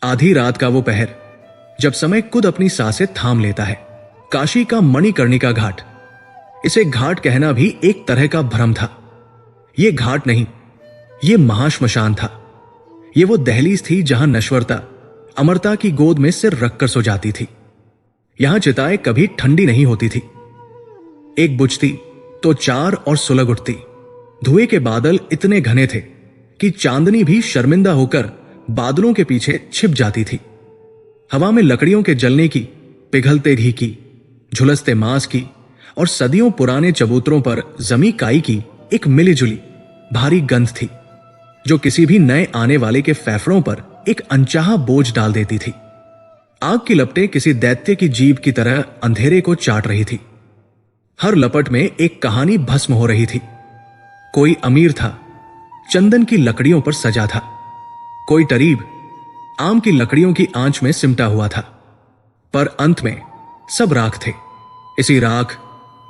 आधी रात का वो पहर जब समय खुद अपनी सांसें थाम लेता है। काशी का मणिकर्णिका घाट, इसे घाट कहना भी एक तरह का भ्रम था। ये घाट नहीं, ये महाश्मशान था। ये वो दहलीज थी जहां नश्वरता अमरता की गोद में सिर रखकर सो जाती थी। यहां चिताएं कभी ठंडी नहीं होती थी। एक बुझती तो चार और सुलग उठती। धुएं के बादल इतने घने थे कि चांदनी भी शर्मिंदा होकर बादलों के पीछे छिप जाती थी। हवा में लकड़ियों के जलने की, पिघलते घी की, झुलसते मांस की और सदियों पुराने चबूतरों पर जमी काई की एक मिलीजुली भारी गंध थी, जो किसी भी नए आने वाले के फेफड़ों पर एक अनचाहा बोझ डाल देती थी। आग की लपटें किसी दैत्य की जीभ की तरह अंधेरे को चाट रही थी। हर लपट में एक कहानी भस्म हो रही थी। कोई अमीर था, चंदन की लकड़ियों पर सजा था। कोई टरीब आम की लकड़ियों की आंच में सिमटा हुआ था। पर अंत में सब राख थे। इसी राख,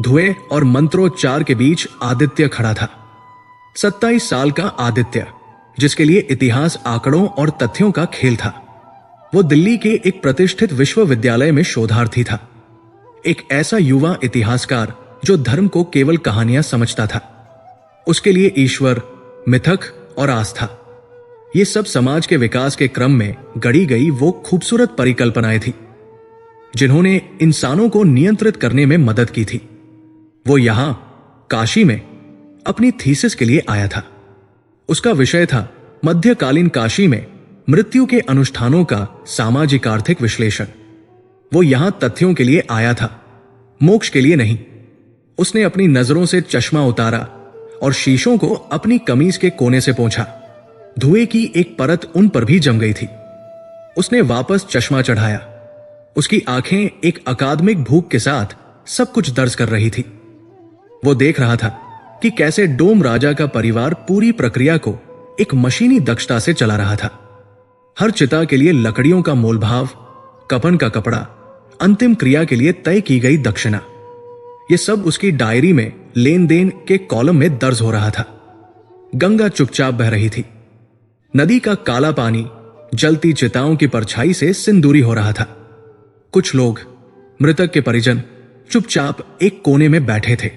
धुएं और मंत्रोच्चार के बीच आदित्य खड़ा था। 27 साल का आदित्य, जिसके लिए इतिहास आंकड़ों और तथ्यों का खेल था। वो दिल्ली के एक प्रतिष्ठित विश्वविद्यालय में शोधार्थी था। एक ऐसा युवा इतिहासकार जो धर्म को केवल कहानियां समझता था। उसके लिए ईश्वर, मिथक और आस्था, ये सब समाज के विकास के क्रम में गढ़ी गई वो खूबसूरत परिकल्पनाएं थी जिन्होंने इंसानों को नियंत्रित करने में मदद की थी। वो यहां काशी में अपनी थीसिस के लिए आया था। उसका विषय था मध्यकालीन काशी में मृत्यु के अनुष्ठानों का सामाजिक आर्थिक विश्लेषण। वो यहां तथ्यों के लिए आया था, मोक्ष के लिए नहीं। उसने अपनी नजरों से चश्मा उतारा और शीशों को अपनी कमीज के कोने से पोंछा। धुएं की एक परत उन पर भी जम गई थी। उसने वापस चश्मा चढ़ाया। उसकी आंखें एक अकादमिक भूख के साथ सब कुछ दर्ज कर रही थी। वो देख रहा था कि कैसे डोम राजा का परिवार पूरी प्रक्रिया को एक मशीनी दक्षता से चला रहा था। हर चिता के लिए लकड़ियों का मोलभाव, कफन का कपड़ा, अंतिम क्रिया के लिए तय की गई दक्षिणा, ये सब उसकी डायरी में लेन देन के कॉलम में दर्ज हो रहा था। गंगा चुपचाप बह रही थी। नदी का काला पानी जलती चिताओं की परछाई से सिंदूरी हो रहा था। कुछ लोग, मृतक के परिजन, चुपचाप एक कोने में बैठे थे।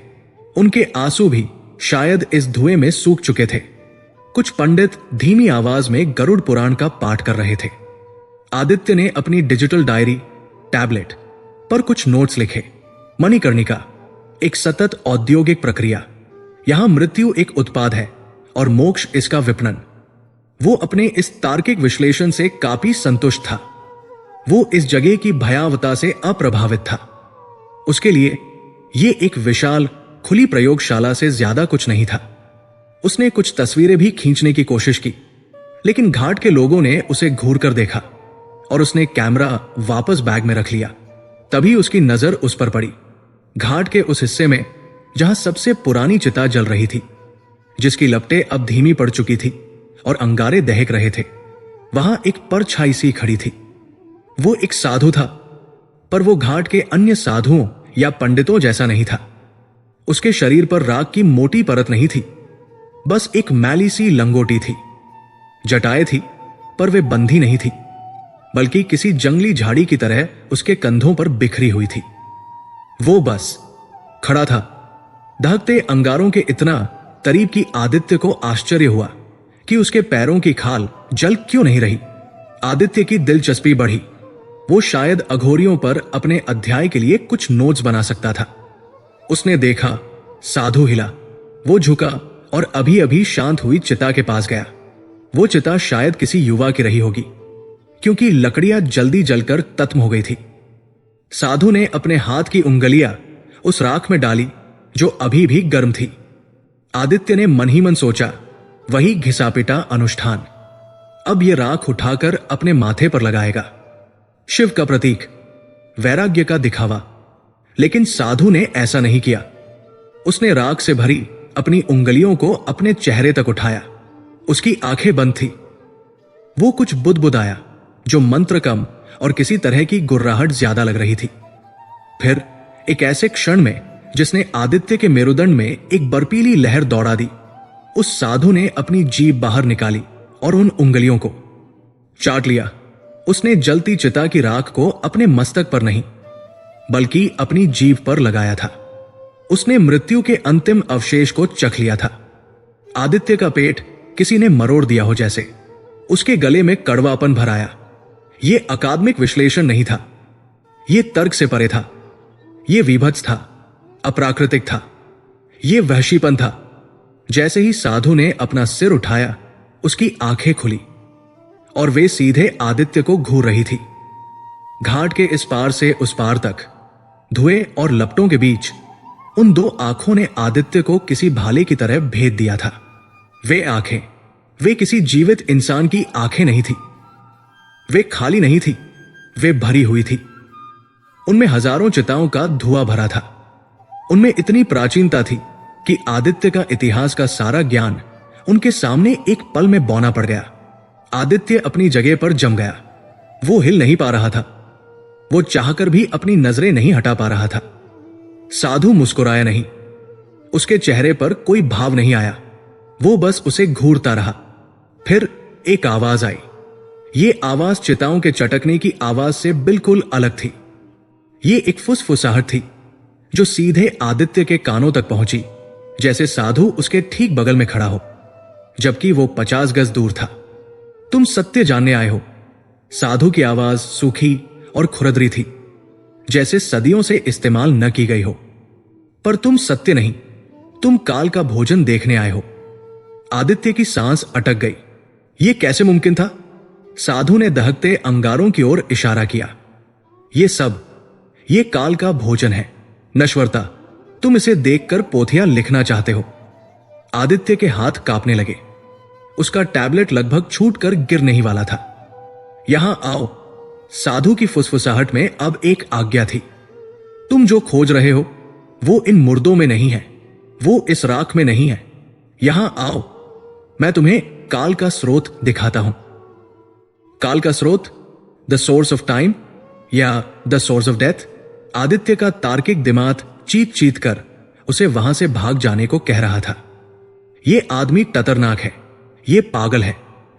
उनके आंसू भी शायद इस धुएं में सूख चुके थे। कुछ पंडित धीमी आवाज में गरुड़ पुराण का पाठ कर रहे थे। आदित्य ने अपनी डिजिटल डायरी, टैबलेट पर कुछ नोट्स लिखे। मणिकर्णिका एक सतत औद्योगिक प्रक्रिया। यहां मृत्यु एक उत्पाद है और मोक्ष इसका विपणन। वो अपने इस तार्किक विश्लेषण से काफी संतुष्ट था। वो इस जगह की भयावता से अप्रभावित था। उसके लिए ये एक विशाल खुली प्रयोगशाला से ज्यादा कुछ नहीं था। उसने कुछ तस्वीरें भी खींचने की कोशिश की, लेकिन घाट के लोगों ने उसे घूर कर देखा और उसने कैमरा वापस बैग में रख लिया। तभी उसकी नजर उस पर पड़ी, घाट के उस हिस्से में जहां सबसे पुरानी चिता जल रही थी, जिसकी लपटें अब धीमी पड़ चुकी थी और अंगारे दहक रहे थे। वहां एक परछाई सी खड़ी थी। वो एक साधु था, पर वो घाट के अन्य साधुओं या पंडितों जैसा नहीं था। उसके शरीर पर राख की मोटी परत नहीं थी, बस एक मैली सी लंगोटी थी। जटाएं थी, पर वे बंधी नहीं थी, बल्कि किसी जंगली झाड़ी की तरह उसके कंधों पर बिखरी हुई थी। वो बस खड़ा था, दहकते अंगारों के इतना करीब कि आदित्य को आश्चर्य हुआ कि उसके पैरों की खाल जल क्यों नहीं रही। आदित्य की दिलचस्पी बढ़ी। वो शायद अघोरियों पर अपने अध्याय के लिए कुछ नोट्स बना सकता था। उसने देखा, साधु हिला। वो झुका और अभी अभी शांत हुई चिता के पास गया। वो चिता शायद किसी युवा की रही होगी, क्योंकि लकड़ियां जल्दी जलकर तत्म हो गई थी। साधु ने अपने हाथ की उंगलियां उस राख में डाली जो अभी भी गर्म थी। आदित्य ने मन ही मन सोचा, वही घिसापिटा अनुष्ठान। अब यह राख उठाकर अपने माथे पर लगाएगा। शिव का प्रतीक, वैराग्य का दिखावा। लेकिन साधु ने ऐसा नहीं किया। उसने राख से भरी अपनी उंगलियों को अपने चेहरे तक उठाया। उसकी आंखें बंद थी। वो कुछ बुदबुदाया जो मंत्र कम और किसी तरह की गुर्राहट ज्यादा लग रही थी। फिर एक ऐसे क्षण में जिसने आदित्य के मेरुदंड में एक बर्फीली लहर दौड़ा दी, उस साधु ने अपनी जीभ बाहर निकाली और उन उंगलियों को चाट लिया। उसने जलती चिता की राख को अपने मस्तक पर नहीं बल्कि अपनी जीभ पर लगाया था। उसने मृत्यु के अंतिम अवशेष को चख लिया था। आदित्य का पेट किसी ने मरोड़ दिया हो जैसे उसके गले में कड़वापन भर आया। यह अकादमिक विश्लेषण नहीं था, यह तर्क से परे था, यह विभत्स था, अप्राकृतिक था, यह वहशीपन था। जैसे ही साधु ने अपना सिर उठाया, उसकी आंखें खुली और वे सीधे आदित्य को घूर रही थी। घाट के इस पार से उस पार तक, धुएं और लपटों के बीच, उन दो आंखों ने आदित्य को किसी भाले की तरह भेद दिया था। वे आंखें, वे किसी जीवित इंसान की आंखें नहीं थी। वे खाली नहीं थी, वे भरी हुई थी। उनमें हजारों चिताओं का धुआं भरा था। उनमें इतनी प्राचीनता थी कि आदित्य का इतिहास का सारा ज्ञान उनके सामने एक पल में बौना पड़ गया। आदित्य अपनी जगह पर जम गया। वो हिल नहीं पा रहा था, वो चाहकर भी अपनी नजरें नहीं हटा पा रहा था। साधु मुस्कुराया नहीं, उसके चेहरे पर कोई भाव नहीं आया। वो बस उसे घूरता रहा। फिर एक आवाज आई। ये आवाज चिताओं के चटकने की आवाज से बिल्कुल अलग थी। ये एक फुसफुसाहट थी जो सीधे आदित्य के कानों तक पहुंची, जैसे साधु उसके ठीक बगल में खड़ा हो, जबकि वो 50 गज दूर था। तुम सत्य जानने आए हो। साधु की आवाज सूखी और खुरदरी थी, जैसे सदियों से इस्तेमाल न की गई हो। पर तुम सत्य नहीं, तुम काल का भोजन देखने आए हो। आदित्य की सांस अटक गई। यह कैसे मुमकिन था? साधु ने दहकते अंगारों की ओर इशारा किया। ये काल का भोजन है, नश्वरता। तुम इसे देखकर पोथियां लिखना चाहते हो। आदित्य के हाथ कांपने लगे। उसका टैबलेट लगभग छूटकर गिरने ही वाला था। यहां आओ। साधु की फुसफुसाहट में अब एक आज्ञा थी। तुम जो खोज रहे हो वो इन मुर्दों में नहीं है, वो इस राख में नहीं है। यहां आओ, मैं तुम्हें काल का स्रोत दिखाता हूं। काल का स्रोत, द सोर्स ऑफ टाइम या the source of death. Aditya का तार्किक दिमाग चीत चीत कर उसे वहां से भाग जाने को कह रहा था। यह आदमी टतरनाक है, यह पागल है,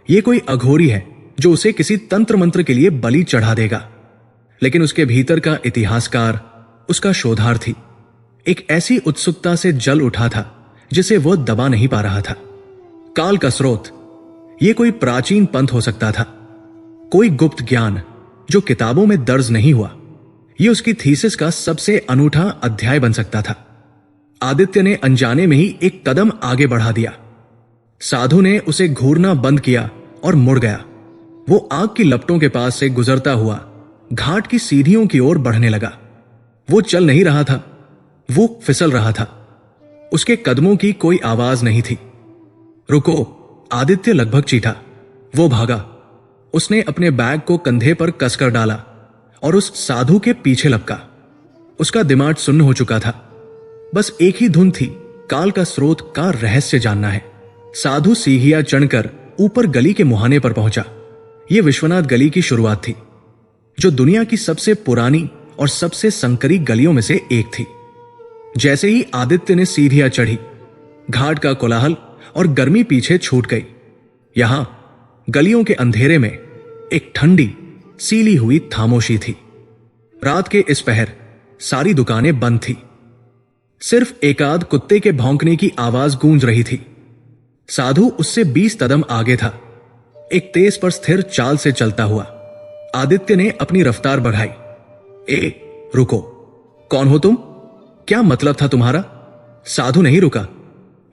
यह कोई अघोरी है जो उसे किसी तंत्र मंत्र के लिए बलि चढ़ा देगा। लेकिन उसके भीतर का इतिहासकार, उसका शोधार्थी, एक ऐसी उत्सुकता से जल उठा था जिसे वह दबा नहीं पा रहा था। काल का स्रोत, यह कोई प्राचीन पंथ हो सकता था, कोई गुप्त ज्ञान जो किताबों में दर्ज नहीं हुआ। यह उसकी थीसिस का सबसे अनूठा अध्याय बन सकता था। आदित्य ने अनजाने में ही एक कदम आगे बढ़ा दिया। साधु ने उसे घूरना बंद किया और मुड़ गया। वो आग की लपटों के पास से गुजरता हुआ घाट की सीढ़ियों की ओर बढ़ने लगा। वो चल नहीं रहा था, वो फिसल रहा था। उसके कदमों की कोई आवाज नहीं थी। रुको, आदित्य लगभग चीठा। वो भागा। उसने अपने बैग को कंधे पर कसकर डाला और उस साधु के पीछे लपका। उसका दिमाग सुन्न हो चुका था। बस एक ही धुन थी, काल का स्रोत का रहस्य जानना है। साधु सीढ़ियां चढ़कर ऊपर गली के मुहाने पर पहुंचा। यह विश्वनाथ गली की शुरुआत थी, जो दुनिया की सबसे पुरानी और सबसे संकरी गलियों में से एक थी। जैसे ही आदित्य ने सीढ़ियां चढ़ी, घाट का कोलाहल और गर्मी पीछे छूट गई। यहां गलियों के अंधेरे में एक ठंडी सीली हुई खामोशी थी। रात के इस पहर सारी दुकानें बंद थी। सिर्फ एकाध कुत्ते के भौंकने की आवाज गूंज रही थी। साधु उससे 20 कदम आगे था, एक तेज पर स्थिर चाल से चलता हुआ। आदित्य ने अपनी रफ्तार बढ़ाई। रुको, कौन हो तुम? क्या मतलब था तुम्हारा? साधु नहीं रुका।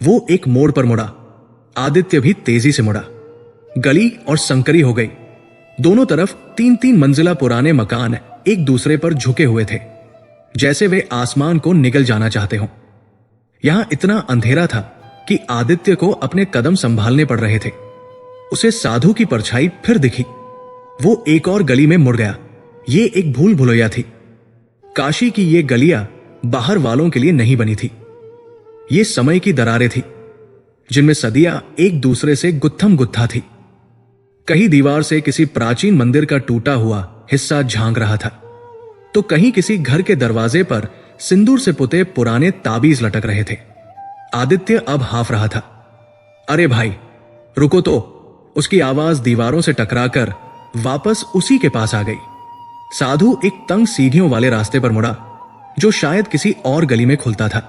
वो एक मोड़ पर मुड़ा। आदित्य भी तेजी से मुड़ा। गली और संकरी हो गई। दोनों तरफ 3-3 मंजिला पुराने मकान एक दूसरे पर झुके हुए थे, जैसे वे आसमान को निगल जाना चाहते हों। यहां इतना अंधेरा था कि आदित्य को अपने कदम संभालने पड़ रहे थे। उसे साधु की परछाई फिर दिखी। वो एक और गली में मुड़ गया। ये एक भूल भुलैया थी। काशी की ये गलियां बाहर वालों के लिए नहीं बनी थी। ये समय की दरारें थी, जिनमें सदियां एक दूसरे से गुत्थम गुत्था थी। कहीं दीवार से किसी प्राचीन मंदिर का टूटा हुआ हिस्सा झांक रहा था, तो कहीं किसी घर के दरवाजे पर सिंदूर से पुते पुराने ताबीज लटक रहे थे। आदित्य अब हाफ रहा था। अरे भाई, रुको तो! उसकी आवाज दीवारों से टकराकर वापस उसी के पास आ गई। साधु एक तंग सीढ़ियों वाले रास्ते पर मुड़ा जो शायद किसी और गली में खुलता था।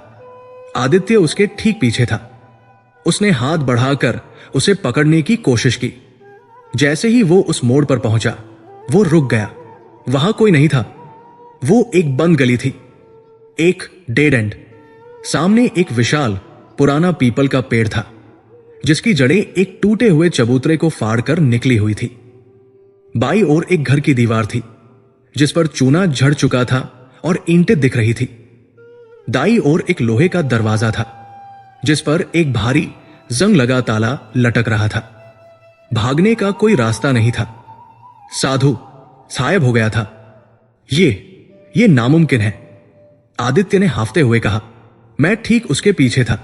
आदित्य उसके ठीक पीछे था। उसने हाथ बढ़ाकर उसे पकड़ने की कोशिश की। जैसे ही वो उस मोड़ पर पहुंचा, वो रुक गया। वहां कोई नहीं था। वो एक बंद गली थी, एक डेड एंड। सामने एक विशाल पुराना पीपल का पेड़ था जिसकी जड़ें एक टूटे हुए चबूतरे को फाड़कर निकली हुई थी। बाईं ओर एक घर की दीवार थी जिस पर चूना झड़ चुका था और ईंटें दिख रही थी। दाईं ओर एक लोहे का दरवाजा था जिस पर एक भारी जंग लगा ताला लटक रहा था। भागने का कोई रास्ता नहीं था। साधु गायब हो गया था। ये नामुमकिन है, आदित्य ने हाफते हुए कहा। मैं ठीक उसके पीछे था।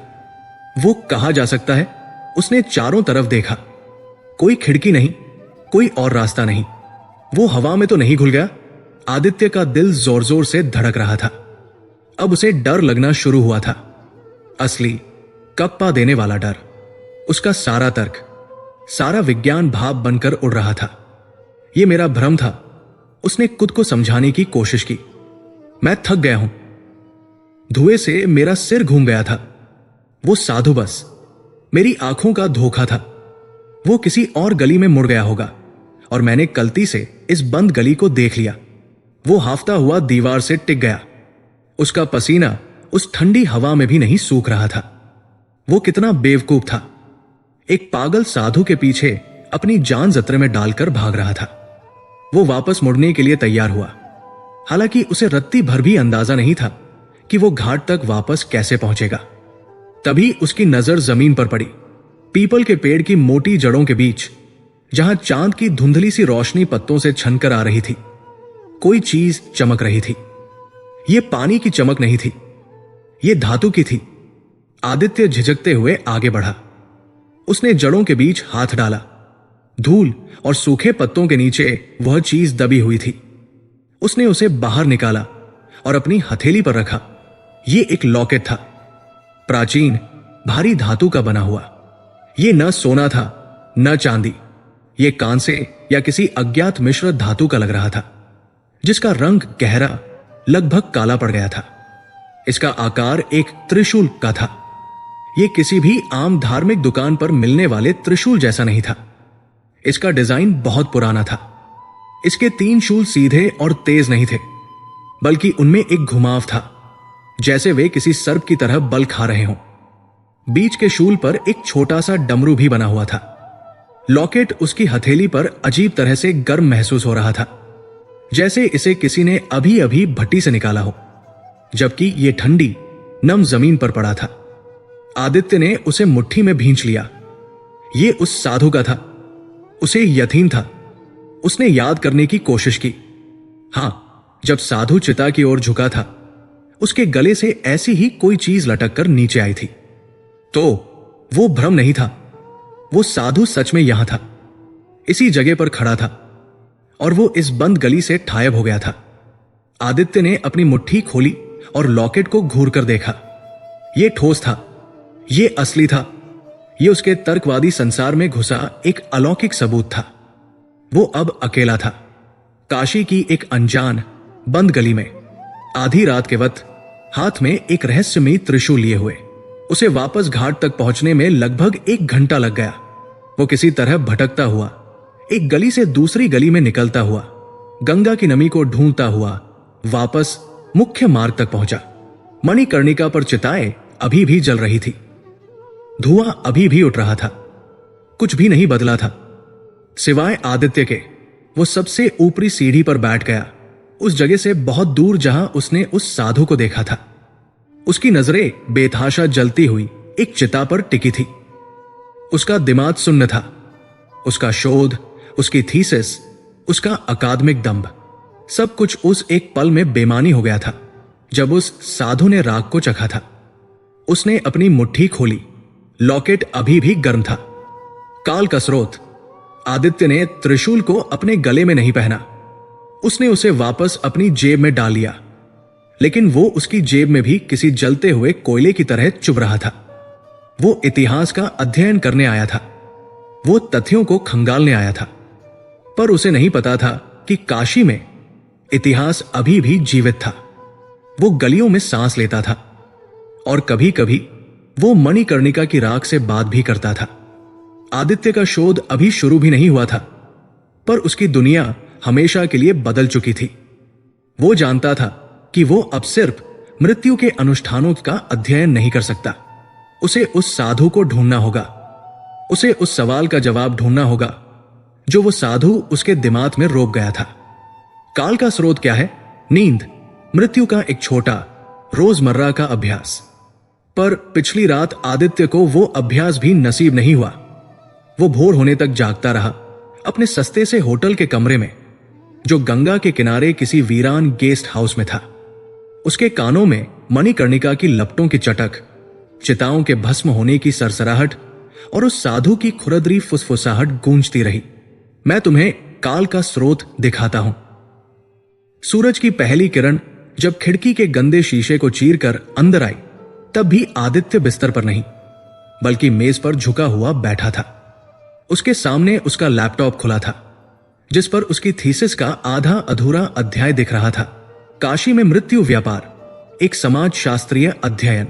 वो कहा जा सकता है? उसने चारों तरफ देखा। कोई खिड़की नहीं, कोई और रास्ता नहीं। वो हवा में तो नहीं घुल गया? आदित्य का दिल जोर जोर से धड़क रहा था। अब उसे डर लगना शुरू हुआ था। असली कप्पा देने वाला डर। उसका सारा तर्क, सारा विज्ञान भाप बनकर उड़ रहा था। यह मेरा भ्रम था। उसने खुद को समझाने की कोशिश की। मैं थक गया हूं। धुएं से मेरा सिर घूम गया था। वो साधु बस मेरी आंखों का धोखा था। वो किसी और गली में मुड़ गया होगा और मैंने गलती से इस बंद गली को देख लिया। वो हाफता हुआ दीवार से टिक गया। उसका पसीना उस ठंडी हवा में भी नहीं सूख रहा था। वो कितना बेवकूफ था। एक पागल साधु के पीछे अपनी जान जतरे में डालकर भाग रहा था। वो वापस मुड़ने के लिए तैयार हुआ, हालांकि उसे रत्ती भर भी अंदाजा नहीं था कि वो घाट तक वापस कैसे पहुंचेगा। तभी उसकी नजर जमीन पर पड़ी, पीपल के पेड़ की मोटी जड़ों के बीच, जहां चांद की धुंधली सी रोशनी पत्तों से छनकर आ रही थी। कोई चीज चमक रही थी। यह पानी की चमक नहीं थी, यह धातु की थी। आदित्य झिझकते हुए आगे बढ़ा। उसने जड़ों के बीच हाथ डाला। धूल और सूखे पत्तों के नीचे वह चीज दबी हुई थी। उसने उसे बाहर निकाला और अपनी हथेली पर रखा। यह एक लॉकेट था, प्राचीन भारी धातु का बना हुआ। यह न सोना था न चांदी। यह कांसे या किसी अज्ञात मिश्र धातु का लग रहा था जिसका रंग गहरा, लगभग काला पड़ गया था। इसका आकार एक त्रिशूल का था। यह किसी भी आम धार्मिक दुकान पर मिलने वाले त्रिशूल जैसा नहीं था। इसका डिजाइन बहुत पुराना था। इसके 3 शूल सीधे और तेज नहीं थे, बल्कि उनमें एक घुमाव था, जैसे वे किसी सर्प की तरह बल खा रहे हों। बीच के शूल पर एक छोटा सा डमरू भी बना हुआ था। लॉकेट उसकी हथेली पर अजीब तरह से गर्म महसूस हो रहा था, जैसे इसे किसी ने अभी अभी भट्टी से निकाला हो, जबकि यह ठंडी नम जमीन पर पड़ा था। आदित्य ने उसे मुट्ठी में भींच लिया। यह उस साधु का था। उसे यकीन था। उसने याद करने की कोशिश की। हां, जब साधु चिता की ओर झुका था, उसके गले से ऐसी ही कोई चीज लटक कर नीचे आई थी। तो वो भ्रम नहीं था। वो साधु सच में यहां था, इसी जगह पर खड़ा था, और वो इस बंद गली से गायब हो गया था। आदित्य ने अपनी मुट्ठी खोली और लॉकेट को घूर कर देखा। यह ठोस था, यह असली था। यह उसके तर्कवादी संसार में घुसा एक अलौकिक सबूत था। वो अब अकेला था, काशी की एक अनजान बंद गली में, आधी रात के वक्त, हाथ में एक रहस्यमयी त्रिशूल लिए हुए। उसे वापस घाट तक पहुंचने में लगभग 1 घंटा लग गया। वो किसी तरह भटकता हुआ एक गली से दूसरी गली में निकलता हुआ, गंगा की नमी को ढूंढता हुआ वापस मुख्य मार्ग तक पहुंचा। मणिकर्णिका पर चिताएं अभी भी जल रही थी। धुआं अभी भी उठ रहा था। कुछ भी नहीं बदला था, सिवाय आदित्य के। वो सबसे ऊपरी सीढ़ी पर बैठ गया, उस जगह से बहुत दूर जहां उसने उस साधु को देखा था। उसकी नजरें बेतहाशा जलती हुई एक चिता पर टिकी थी। उसका दिमाग सुन्न था। उसका शोध, उसकी थीसिस, उसका अकादमिक दंभ, सब कुछ उस एक पल में बेमानी हो गया था जब उस साधु ने राग को चखा था। उसने अपनी मुट्ठी खोली। लॉकेट अभी भी गर्म था। काल का स्रोत। आदित्य ने त्रिशूल को अपने गले में नहीं पहना। उसने उसे वापस अपनी जेब में डाल लिया, लेकिन वो उसकी जेब में भी किसी जलते हुए कोयले की तरह चुभ रहा था। वो इतिहास का अध्ययन करने आया था। वो तथ्यों को खंगालने आया था। पर उसे नहीं पता था कि काशी में इतिहास अभी भी जीवित था। वो गलियों में सांस लेता था और कभी कभी वो मणिकर्णिका की राख से बात भी करता था। आदित्य का शोध अभी शुरू भी नहीं हुआ था, पर उसकी दुनिया हमेशा के लिए बदल चुकी थी। वो जानता था कि वो अब सिर्फ मृत्यु के अनुष्ठानों का अध्ययन नहीं कर सकता। उसे उस साधु को ढूंढना होगा। उसे उस सवाल का जवाब ढूंढना होगा जो वो साधु उसके दिमाग में रोक गया था। काल का स्रोत क्या है? नींद, मृत्यु का एक छोटा रोजमर्रा का अभ्यास। पर पिछली रात आदित्य को वो अभ्यास भी नसीब नहीं हुआ। वो भोर होने तक जागता रहा अपने सस्ते से होटल के कमरे में, जो गंगा के किनारे किसी वीरान गेस्ट हाउस में था। उसके कानों में मणिकर्णिका की लपटों की चटक, चिताओं के भस्म होने की सरसराहट और उस साधु की खुरदरी फुसफुसाहट गूंजती रही। मैं तुम्हें काल का स्रोत दिखाता हूं। सूरज की पहली किरण जब खिड़की के गंदे शीशे को चीरकर अंदर आई, तब भी आदित्य बिस्तर पर नहीं, बल्कि मेज पर झुका हुआ बैठा था। उसके सामने उसका लैपटॉप खुला था, जिस पर उसकी थीसिस का आधा अधूरा अध्याय दिख रहा था। काशी में मृत्यु व्यापार, एक समाज शास्त्रीय अध्ययन।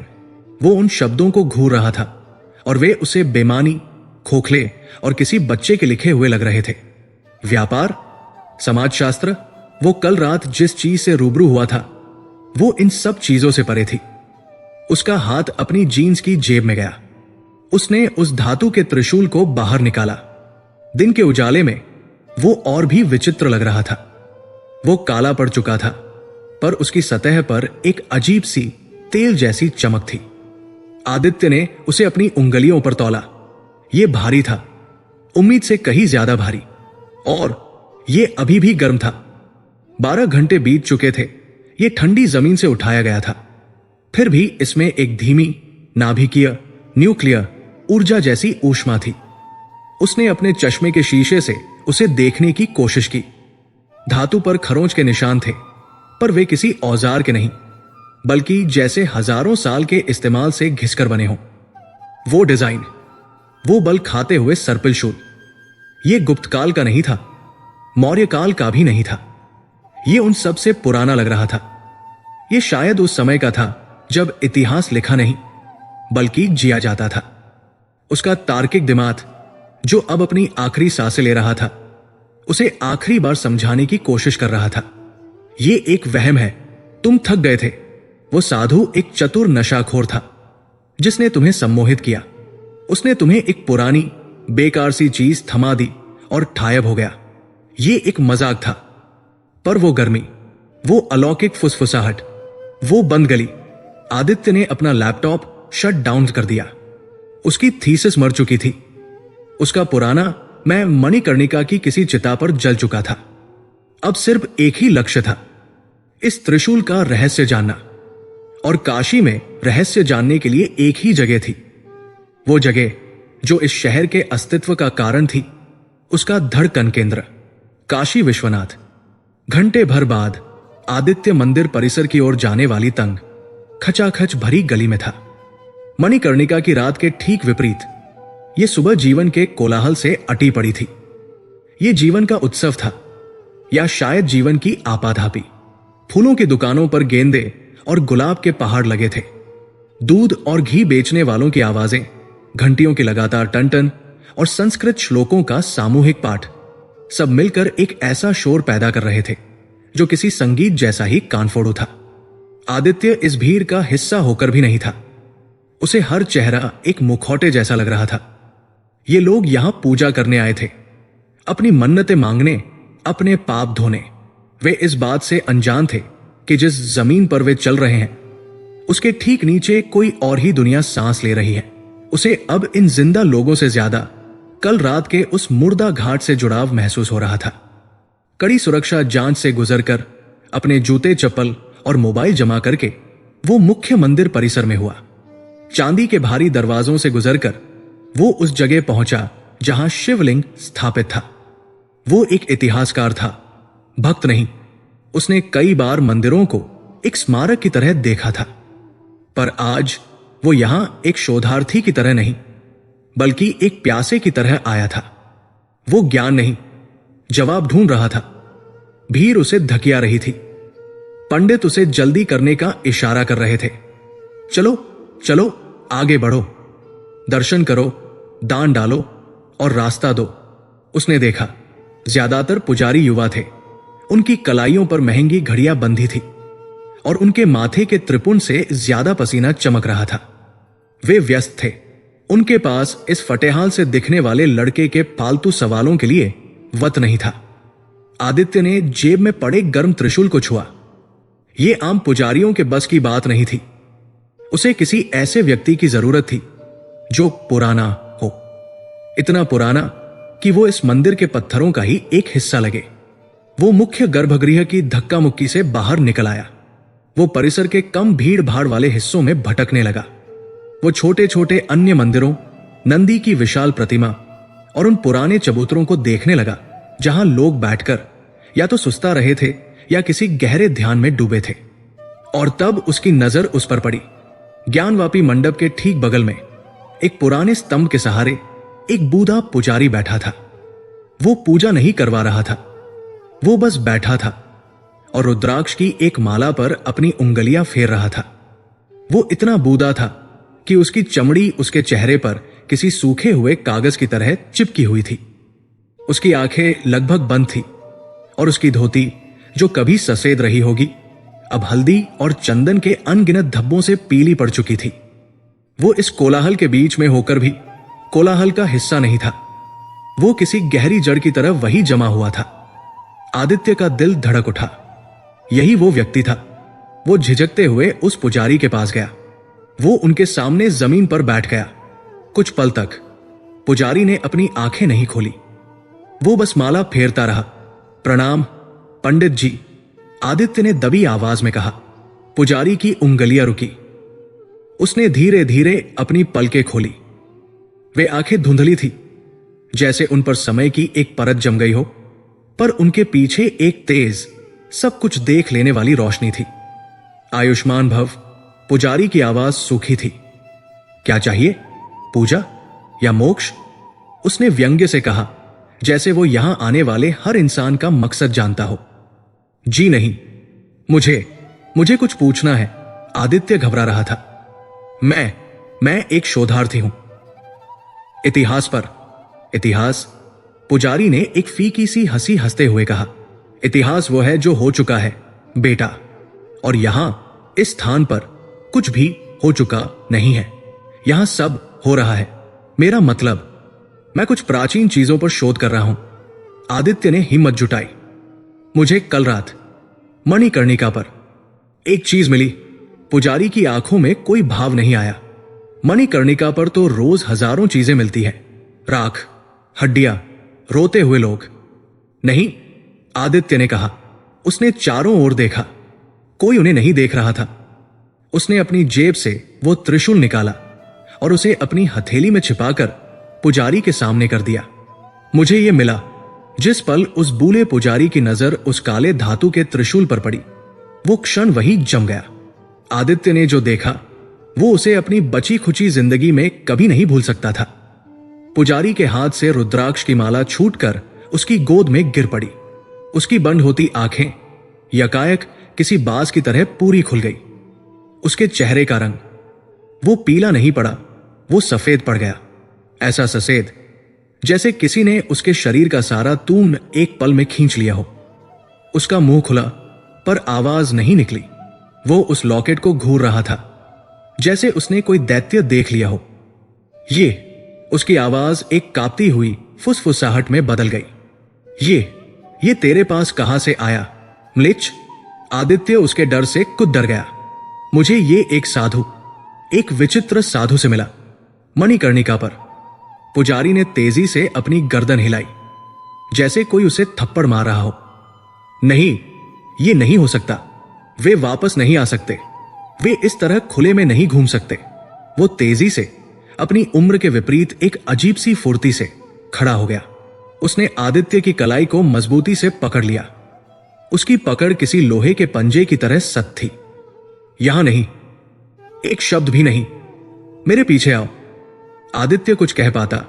वो उन शब्दों को घूर रहा था और वे उसे बेमानी, खोखले और किसी बच्चे के लिखे हुए लग रहे थे। व्यापार, समाजशास्त्र, वो कल रात जिस चीज से रूबरू हुआ था वो इन सब चीजों से परे थी। उसका हाथ अपनी जीन्स की जेब में गया। उसने उस धातु के त्रिशूल को बाहर निकाला। दिन के उजाले में वो और भी विचित्र लग रहा था। वो काला पड़ चुका था, पर उसकी सतह पर एक अजीब सी तेल जैसी चमक थी। आदित्य ने उसे अपनी उंगलियों पर तौला। ये भारी था, उम्मीद से कहीं ज्यादा भारी, और ये अभी भी गर्म था। 12 घंटे बीत चुके थे। ये ठंडी जमीन से उठाया गया था, फिर भी इसमें एक धीमी, नाभिकीय, न्यूक्लियर ऊर्जा जैसी ऊष्मा थी। उसने अपने चश्मे के शीशे से उसे देखने की कोशिश की। धातु पर खरोंच के निशान थे, पर वे किसी औजार के नहीं, बल्कि जैसे हजारों साल के इस्तेमाल से घिसकर बने हों। वो डिजाइन, वो बल खाते हुए सर्पिल शूल, ये गुप्त काल का नहीं था, मौर्य काल का भी नहीं था। ये उन सब से पुराना लग रहा था। ये शायद उस समय का था जब इतिहास लिखा नहीं, बल्कि जिया जाता था। उसका तार्किक दिमाग, जो अब अपनी आखिरी सांसें ले रहा था, उसे आखिरी बार समझाने की कोशिश कर रहा था। ये एक वहम है, तुम थक गए थे। वो साधु एक चतुर नशाखोर था, जिसने तुम्हें सम्मोहित किया। उसने तुम्हें एक पुरानी, बेकार सी चीज थमा दी और ठायब हो गया। ये एक मजाक था, पर वो गर्मी, वो अलौकिक फुसफुसाहट, वो बंद गली। आदित्य ने अपना लैपटॉप शट डाउन कर दिया। उसकी थीसिस मर चुकी थी। उसका पुराना मैं मणिकर्णिका की किसी चिता पर जल चुका था। अब सिर्फ एक ही लक्ष्य था, इस त्रिशूल का रहस्य जानना। और काशी में रहस्य जानने के लिए एक ही जगह थी, वो जगह जो इस शहर के अस्तित्व का कारण थी, उसका धड़कन केंद्र, काशी विश्वनाथ। घंटे भर बाद आदित्य मंदिर परिसर की ओर जाने वाली तंग, खचाखच भरी गली में था। मणिकर्णिका की रात के ठीक विपरीत यह सुबह जीवन के कोलाहल से अटी पड़ी थी। यह जीवन का उत्सव था, या शायद जीवन की आपाधापी। फूलों की दुकानों पर गेंदे और गुलाब के पहाड़ लगे थे। दूध और घी बेचने वालों की आवाजें, घंटियों की लगातार टन-टन और संस्कृत श्लोकों का सामूहिक पाठ, सब मिलकर एक ऐसा शोर पैदा कर रहे थे जो किसी संगीत जैसा ही कानफोड़ू था। आदित्य इस भीड़ का हिस्सा होकर भी नहीं था। उसे हर चेहरा एक मुखौटे जैसा लग रहा था। ये लोग यहां पूजा करने आए थे, अपनी मन्नतें मांगने, अपने पाप धोने। वे इस बात से अनजान थे कि जिस जमीन पर वे चल रहे हैं, उसके ठीक नीचे कोई और ही दुनिया सांस ले रही है। उसे अब इन जिंदा लोगों से ज्यादा कल रात के उस मुर्दा घाट से जुड़ाव महसूस हो रहा था। कड़ी सुरक्षा जांच से गुजरकर, अपने जूते चप्पल और मोबाइल जमा करके वो मुख्य मंदिर परिसर में हुआ। चांदी के भारी दरवाजों से गुजरकर वो उस जगह पहुंचा जहां शिवलिंग स्थापित था। वो एक इतिहासकार था, भक्त नहीं। उसने कई बार मंदिरों को एक स्मारक की तरह देखा था, पर आज वो यहां एक शोधार्थी की तरह नहीं, बल्कि एक प्यासे की तरह आया था। वो ज्ञान नहीं, जवाब ढूंढ रहा था। भीड़ उसे धकिया रही थी। पंडित उसे जल्दी करने का इशारा कर रहे थे। चलो चलो, आगे बढ़ो, दर्शन करो, दान डालो और रास्ता दो। उसने देखा ज्यादातर पुजारी युवा थे। उनकी कलाइयों पर महंगी घड़ियां बंधी थी और उनके माथे के त्रिपुंड से ज्यादा पसीना चमक रहा था। वे व्यस्त थे। उनके पास इस फटेहाल से दिखने वाले लड़के के फालतू सवालों के लिए वक्त नहीं था। आदित्य ने जेब में पड़े गर्म त्रिशूल को छुआ। यह आम पुजारियों के बस की बात नहीं थी। उसे किसी ऐसे व्यक्ति की जरूरत थी जो पुराना हो, इतना पुराना कि वो इस मंदिर के पत्थरों का ही एक हिस्सा लगे। वो मुख्य गर्भगृह की धक्का मुक्की से बाहर निकल आया। वो परिसर के कम भीड़ भाड़ वाले हिस्सों में भटकने लगा। वो छोटे छोटे अन्य मंदिरों, नंदी की विशाल प्रतिमा और उन पुराने चबूतरों को देखने लगा जहां लोग बैठकर या तो सुस्ता रहे थे या किसी गहरे ध्यान में डूबे थे। और तब उसकी नजर उस पर पड़ी। ज्ञानवापी मंडप के ठीक बगल में एक पुराने स्तंभ के सहारे एक बूढ़ा पुजारी बैठा था। वो पूजा नहीं करवा रहा था, वो बस बैठा था और रुद्राक्ष की एक माला पर अपनी उंगलियां फेर रहा था। वो इतना बूढ़ा था कि उसकी चमड़ी उसके चेहरे पर किसी सूखे हुए कागज की तरह चिपकी हुई थी। उसकी आंखें लगभग बंद थी और उसकी धोती, जो कभी सफेद रही होगी, अब हल्दी और चंदन के अनगिनत धब्बों से पीली पड़ चुकी थी। वो इस कोलाहल के बीच में होकर भी कोलाहल का हिस्सा नहीं था। वो किसी गहरी जड़ की तरह वही जमा हुआ था। आदित्य का दिल धड़क उठा। यही वो व्यक्ति था। वो झिझकते हुए उस पुजारी के पास गया। वो उनके सामने जमीन पर बैठ गया। कुछ पल तक पुजारी ने अपनी आंखें नहीं खोली। वो बस माला फेरता रहा। प्रणाम पंडित जी, आदित्य ने दबी आवाज में कहा। पुजारी की उंगलियां रुकी। उसने धीरे धीरे अपनी पलकें खोली। वे आंखें धुंधली थी, जैसे उन पर समय की एक परत जम गई हो, पर उनके पीछे एक तेज, सब कुछ देख लेने वाली रोशनी थी। आयुष्मान भव। पुजारी की आवाज सूखी थी। क्या चाहिए, पूजा या मोक्ष? उसने व्यंग्य से कहा, जैसे वो यहां आने वाले हर इंसान का मकसद जानता हो। जी नहीं, मुझे कुछ पूछना है। आदित्य घबरा रहा था। मैं एक शोधार्थी हूं। इतिहास पर। इतिहास? पुजारी ने एक फीकी सी हंसी हंसते हुए कहा। इतिहास वो है जो हो चुका है बेटा, और यहां इस स्थान पर कुछ भी हो चुका नहीं है। यहां सब हो रहा है। मेरा मतलब, मैं कुछ प्राचीन चीजों पर शोध कर रहा हूं। आदित्य ने हिम्मत जुटाई। मुझे कल रात मणिकर्णिका पर एक चीज मिली। पुजारी की आंखों में कोई भाव नहीं आया। मणिकर्णिका पर तो रोज हजारों चीजें मिलती हैं। राख, हड्डियां, रोते हुए लोग। नहीं, आदित्य ने कहा। उसने चारों ओर देखा। कोई उन्हें नहीं देख रहा था। उसने अपनी जेब से वो त्रिशूल निकाला और उसे अपनी हथेली में छिपाकर पुजारी के सामने कर दिया। मुझे यह मिला। जिस पल उस बूढ़े पुजारी की नजर उस काले धातु के त्रिशूल पर पड़ी, वो क्षण वहीं जम गया। आदित्य ने जो देखा, वो उसे अपनी बची खुची जिंदगी में कभी नहीं भूल सकता था। पुजारी के हाथ से रुद्राक्ष की माला छूटकर उसकी गोद में गिर पड़ी। उसकी बंद होती आंखें यकायक किसी बाज की तरह पूरी खुल गई। उसके चेहरे का रंग, वो पीला नहीं पड़ा, वो सफेद पड़ गया। ऐसा सफेद जैसे किसी ने उसके शरीर का सारा तून एक पल में खींच लिया हो। उसका मुंह खुला, पर आवाज नहीं निकली। वो उस लॉकेट को घूर रहा था, जैसे उसने कोई दैत्य देख लिया हो। उसकी आवाज एक कांपती हुई फुसफुसाहट में बदल गई। ये तेरे पास कहां से आया, म्लेच्छ? आदित्य उसके डर से कुछ डर गया। मुझे ये एक साधु, एक विचित्र साधु से मिला, मणिकर्णिका पर। पुजारी ने तेजी से अपनी गर्दन हिलाई, जैसे कोई उसे थप्पड़ मार रहा हो। नहीं, ये नहीं हो सकता। वे वापस नहीं आ सकते। वे इस तरह खुले में नहीं घूम सकते। वो तेजी से, अपनी उम्र के विपरीत एक अजीब सी फुर्ती से खड़ा हो गया। उसने आदित्य की कलाई को मजबूती से पकड़ लिया। उसकी पकड़ किसी लोहे के पंजे की तरह सख्त थी। यहां नहीं, एक शब्द भी नहीं, मेरे पीछे आओ। आदित्य कुछ कह पाता,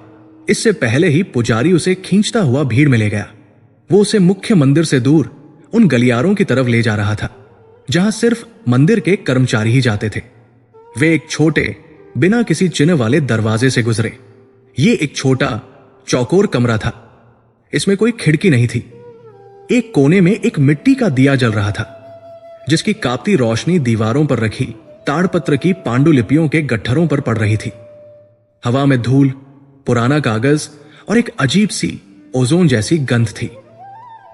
इससे पहले ही पुजारी उसे खींचता हुआ भीड़ में ले गया। वो उसे मुख्य मंदिर से दूर उन गलियारों की तरफ ले जा रहा था जहां सिर्फ मंदिर के कर्मचारी ही जाते थे। वे एक छोटे बिना किसी चिन्ह वाले दरवाजे से गुजरे। ये एक छोटा चौकोर कमरा था। इसमें कोई खिड़की नहीं थी। एक कोने में एक मिट्टी का दिया जल रहा था जिसकी कांपती रोशनी दीवारों पर रखी ताड़पत्र की पांडुलिपियों के गट्ठरों पर पड़ रही थी। हवा में धूल, पुराना कागज और एक अजीब सी ओजोन जैसी गंध थी।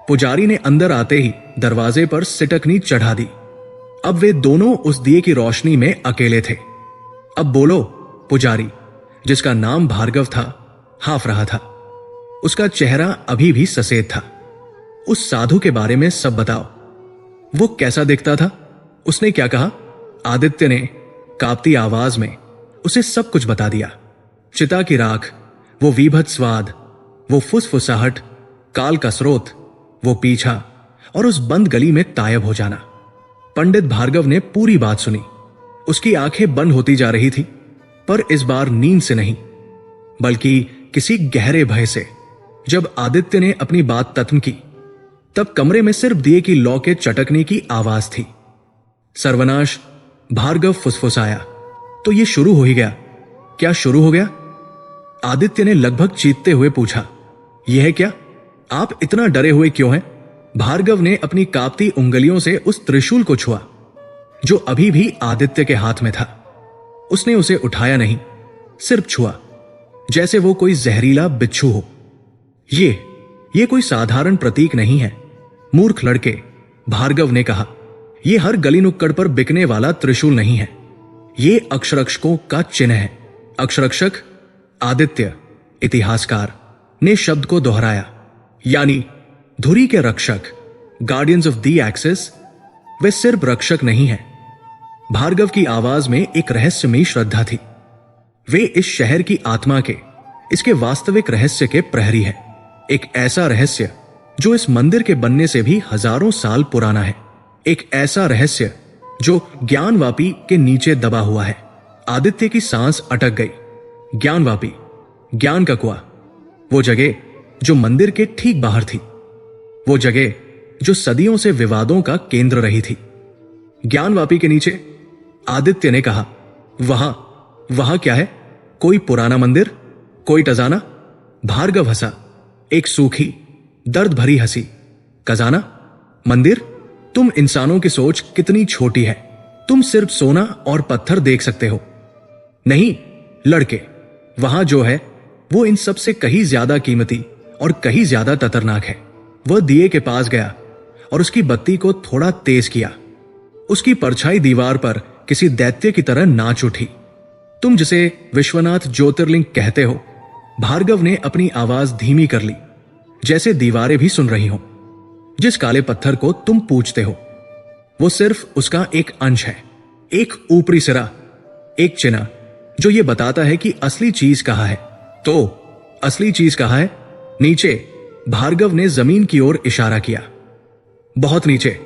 पुजारी ने अंदर आते ही दरवाजे पर सिटकनी चढ़ा दी। अब वे दोनों उस दिए की रोशनी में अकेले थे। अब बोलो, पुजारी, जिसका नाम भार्गव था, हाफ रहा था। उसका चेहरा अभी भी सफेद था। उस साधु के बारे में सब बताओ। वो कैसा दिखता था? उसने क्या कहा? आदित्य ने कांपती आवाज में उसे सब कुछ बता दिया। चिता की राख, वो विभत्स स्वाद, वो फुसफुसाहट, काल का स्रोत, वो पीछा और उस बंद गली में तायब हो जाना। पंडित भार्गव ने पूरी बात सुनी। उसकी आंखें बंद होती जा रही थी, पर इस बार नींद से नहीं बल्कि किसी गहरे भय से। जब आदित्य ने अपनी बात खत्म की तब कमरे में सिर्फ दिए की लौ के चटकने की आवाज थी। सर्वनाश, भार्गव फुसफुसाया। तो ये शुरू हो ही गया। क्या शुरू हो गया? आदित्य ने लगभग चीखते हुए पूछा। यह है क्या? आप इतना डरे हुए क्यों हैं? भार्गव ने अपनी कांपती उंगलियों से उस त्रिशूल को छुआ जो अभी भी आदित्य के हाथ में था। उसने उसे उठाया नहीं, सिर्फ छुआ, जैसे वो कोई जहरीला बिच्छू हो। ये कोई साधारण प्रतीक नहीं है, मूर्ख लड़के, भार्गव ने कहा। यह हर गली नुक्कड़ पर बिकने वाला त्रिशूल नहीं है। ये अक्षरक्षकों का चिन्ह है। अक्षरक्षक? आदित्य, इतिहासकार, ने शब्द को दोहराया। यानी धुरी के रक्षक, गार्डियंस ऑफ द एक्सिस। वे सिर्फ रक्षक नहीं है। भार्गव की आवाज में एक रहस्यमयी श्रद्धा थी। वे इस शहर की आत्मा के, इसके वास्तविक रहस्य के प्रहरी है। एक ऐसा रहस्य जो इस मंदिर के बनने से भी हजारों साल पुराना है। एक ऐसा रहस्य जो ज्ञानवापी के नीचे दबा हुआ है। आदित्य की सांस अटक गई। ज्ञानवापी, ज्ञान का कुआं, वो जगह जो मंदिर के ठीक बाहर थी, वो जगह जो सदियों से विवादों का केंद्र रही थी। ज्ञानवापी के नीचे? आदित्य ने कहा। वहां क्या है? कोई पुराना मंदिर? कोई टजाना? भार्गव हंसा, एक सूखी, दर्द भरी हंसी। खजाना? मंदिर? तुम इंसानों की सोच कितनी छोटी है। तुम सिर्फ सोना और पत्थर देख सकते हो। नहीं लड़के, वहां जो है वो इन सब से कहीं ज्यादा कीमती और कहीं ज्यादा खतरनाक है। वह दिए के पास गया और उसकी बत्ती को थोड़ा तेज किया। उसकी परछाई दीवार पर किसी दैत्य की तरह नाच उठी। तुम जिसे विश्वनाथ ज्योतिर्लिंग कहते हो। भार्गव ने अपनी आवाज धीमी कर ली, जैसे दीवारें भी सुन रही हो। जिस काले पत्थर को तुम पूजते हो, वो सिर्फ उसका एक अंश है, एक ऊपरी सिरा, एक चिन्ह जो ये बताता है कि असली चीज कहां है। तो असली चीज कहां है? नीचे। भार्गव ने जमीन की ओर इशारा किया। बहुत नीचे,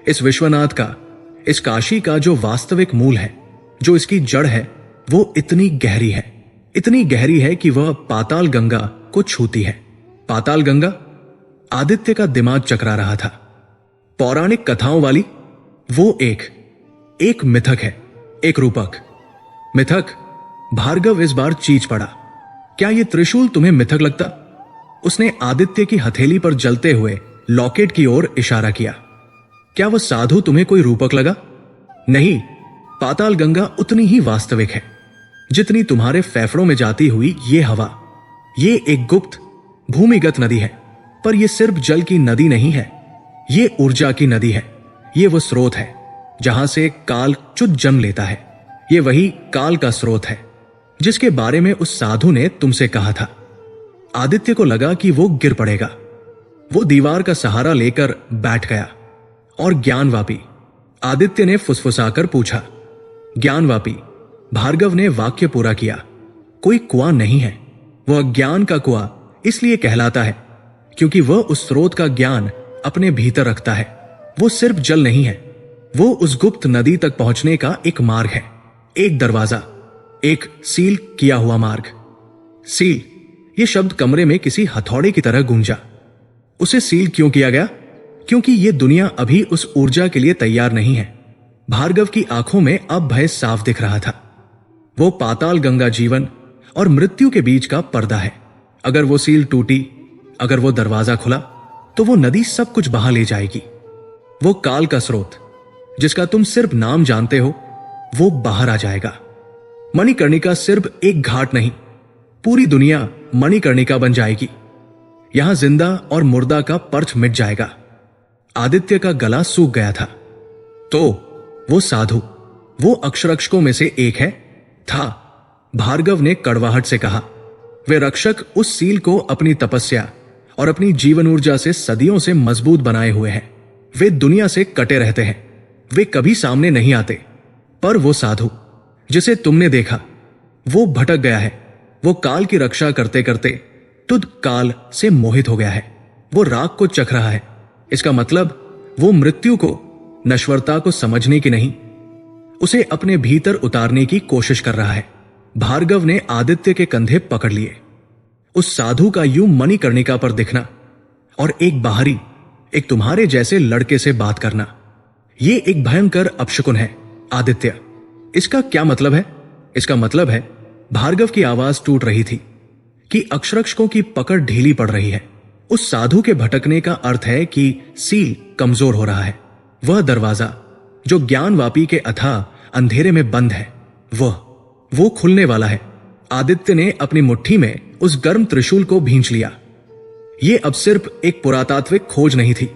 इस विश्वनाथ का, इस काशी का जो वास्तविक मूल है, जो इसकी जड़ है, वो इतनी गहरी है, इतनी गहरी है कि वह पाताल गंगा को छूती है। पाताल गंगा? आदित्य का दिमाग चकरा रहा था। पौराणिक कथाओं वाली? वो एक मिथक है, एक रूपक। मिथक? भार्गव इस बार चीज पड़ा। क्या यह त्रिशूल तुम्हें मिथक लगता? उसने आदित्य की हथेली पर जलते हुए लॉकेट की ओर इशारा किया। क्या वह साधु तुम्हें कोई रूपक लगा? नहीं, पाताल गंगा उतनी ही वास्तविक है जितनी तुम्हारे फेफड़ों में जाती हुई ये हवा। ये एक गुप्त भूमिगत नदी है, पर यह सिर्फ जल की नदी नहीं है, ये ऊर्जा की नदी है। ये वो स्रोत है जहां से काल चुत जन्म लेता है। ये वही काल का स्रोत है जिसके बारे में उस साधु ने तुमसे कहा था। आदित्य को लगा कि वो गिर पड़ेगा। वो दीवार का सहारा लेकर बैठ गया। और ज्ञानवापी? आदित्य ने फुसफुसाकर पूछा। ज्ञानवापी? भार्गव ने वाक्य पूरा किया। कोई कुआं नहीं है। वह ज्ञान का कुआं इसलिए कहलाता है क्योंकि वह उस स्रोत का ज्ञान अपने भीतर रखता है। वो सिर्फ जल नहीं है, वो उस गुप्त नदी तक पहुंचने का एक मार्ग है, एक दरवाजा, एक सील किया हुआ मार्ग। सील, यह शब्द कमरे में किसी हथौड़े की तरह गूंजा। उसे सील क्यों किया गया? क्योंकि यह दुनिया अभी उस ऊर्जा के लिए तैयार नहीं है। भार्गव की आंखों में अब भय साफ दिख रहा था। वो पाताल गंगा जीवन और मृत्यु के बीच का पर्दा है। अगर वो सील टूटी, अगर वो दरवाजा खुला, तो वो नदी सब कुछ बहा ले जाएगी। वो काल का स्रोत जिसका तुम सिर्फ नाम जानते हो, वो बाहर आ जाएगा। मणिकर्णिका सिर्फ एक घाट नहीं, पूरी दुनिया मणिकर्णिका बन जाएगी। यहां जिंदा और मुर्दा का पर्च मिट जाएगा। आदित्य का गला सूख गया था। तो वो साधु, वो अक्षरक्षकों में से एक है? था, भार्गव ने कड़वाहट से कहा। वे रक्षक उस सील को अपनी तपस्या और अपनी जीवन ऊर्जा से सदियों से मजबूत बनाए हुए हैं। वे दुनिया से कटे रहते हैं, वे कभी सामने नहीं आते। पर वो साधु जिसे तुमने देखा, वो भटक गया है। वो काल की रक्षा करते करते तुद काल से मोहित हो गया है। वो राग को चख रहा है। इसका मतलब वो मृत्यु को, नश्वरता को समझने की नहीं, उसे अपने भीतर उतारने की कोशिश कर रहा है। भार्गव ने आदित्य के कंधे पकड़ लिए। उस साधु का यूं मणिकर्णिका पर दिखना और एक बाहरी, एक तुम्हारे जैसे लड़के से बात करना, ये एक भयंकर अपशकुन है। आदित्य, इसका क्या मतलब है? इसका मतलब है, भार्गव की आवाज टूट रही थी, कि अक्षरक्षकों की पकड़ ढीली पड़ रही है। उस साधु के भटकने का अर्थ है कि सील कमजोर हो रहा है। वह दरवाजा जो ज्ञानवापी के अथाह अंधेरे में बंद है, वो खुलने वाला है। आदित्य ने अपनी मुट्ठी में उस गर्म त्रिशूल को भींच लिया। यह अब सिर्फ एक पुरातात्विक खोज नहीं थी,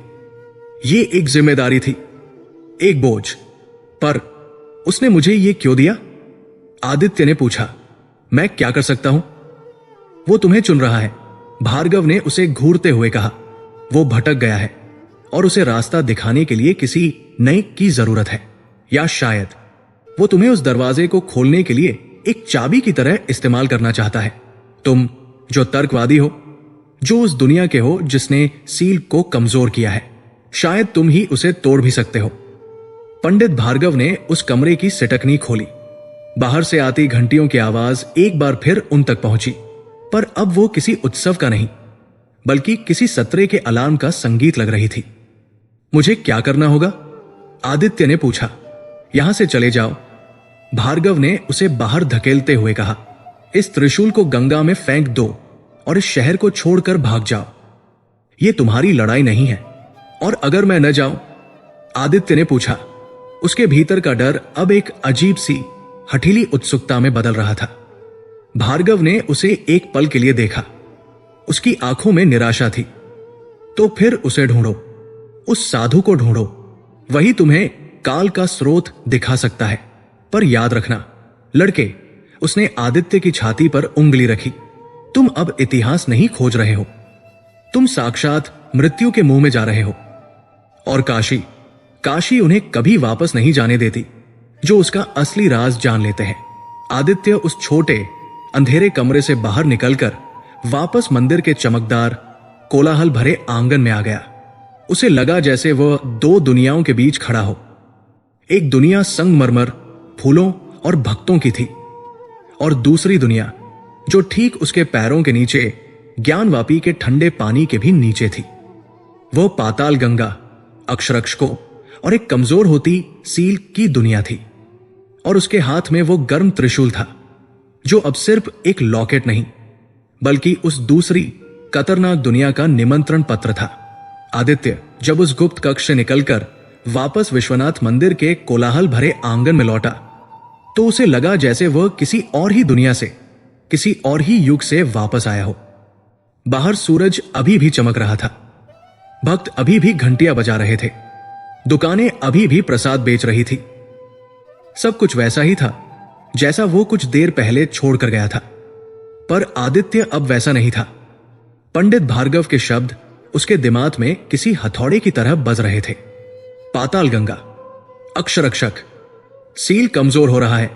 ये एक जिम्मेदारी थी, एक बोझ। पर उसने मुझे ये क्यों दिया? आदित्य ने पूछा। मैं क्या कर सकता हूं? वो तुम्हें चुन रहा है, भार्गव ने उसे घूरते हुए कहा। वो भटक गया है और उसे रास्ता दिखाने के लिए किसी नए की जरूरत है। या शायद वो तुम्हें उस दरवाजे को खोलने के लिए एक चाबी की तरह इस्तेमाल करना चाहता है। तुम जो तर्कवादी हो, जो उस दुनिया के हो जिसने सील को कमजोर किया है, शायद तुम ही उसे तोड़ भी सकते हो। पंडित भार्गव ने उस कमरे की सिटकनी खोली। बाहर से आती घंटियों की आवाज एक बार फिर उन तक पहुंची, पर अब वो किसी उत्सव का नहीं, बल्कि किसी सत्रे के अलार्म का संगीत लग रही थी। मुझे क्या करना होगा? आदित्य ने पूछा। यहां से चले जाओ, भार्गव ने उसे बाहर धकेलते हुए कहा। इस त्रिशूल को गंगा में फेंक दो और इस शहर को छोड़कर भाग जाओ। यह तुम्हारी लड़ाई नहीं है। और अगर मैं न जाऊं? आदित्य ने पूछा। उसके भीतर का डर अब एक अजीब सी हठीली उत्सुकता में बदल रहा था। भार्गव ने उसे एक पल के लिए देखा। उसकी आंखों में निराशा थी। तो फिर उसे ढूंढो, उस साधु को ढूंढो। वही तुम्हें काल का स्रोत दिखा सकता है। पर याद रखना लड़के, उसने आदित्य की छाती पर उंगली रखी, तुम अब इतिहास नहीं खोज रहे हो, तुम साक्षात मृत्यु के मुंह में जा रहे हो। और काशी उन्हें कभी वापस नहीं जाने देती जो उसका असली राज जान लेते हैं। आदित्य उस छोटे अंधेरे कमरे से बाहर निकलकर वापस मंदिर के चमकदार कोलाहल भरे आंगन में आ गया। उसे लगा जैसे वह दो दुनियाओं के बीच खड़ा हो। एक दुनिया संगमरमर, फूलों और भक्तों की थी, और दूसरी दुनिया जो ठीक उसके पैरों के नीचे ज्ञानवापी के ठंडे पानी के भी नीचे थी। वह पाताल गंगा, अक्षरक्षकों और एक कमजोर होती सील की दुनिया थी। और उसके हाथ में वो गर्म त्रिशूल था, जो अब सिर्फ एक लॉकेट नहीं, बल्कि उस दूसरी खतरनाक दुनिया का निमंत्रण पत्र था। आदित्य जब उस गुप्त कक्ष से निकलकर वापस विश्वनाथ मंदिर के कोलाहल भरे आंगन में लौटा, तो उसे लगा जैसे वह किसी और ही दुनिया से, किसी और ही युग से वापस आया हो। बाहर सूरज अभी भी चमक रहा था, भक्त अभी भी घंटियां बजा रहे थे, दुकानें अभी भी प्रसाद बेच रही थी। सब कुछ वैसा ही था जैसा वो कुछ देर पहले छोड़कर गया था। पर आदित्य अब वैसा नहीं था। पंडित भार्गव के शब्द उसके दिमाग में किसी हथौड़े की तरह बज रहे थे। पाताल गंगा, अक्षरक्षक, सील कमजोर हो रहा है,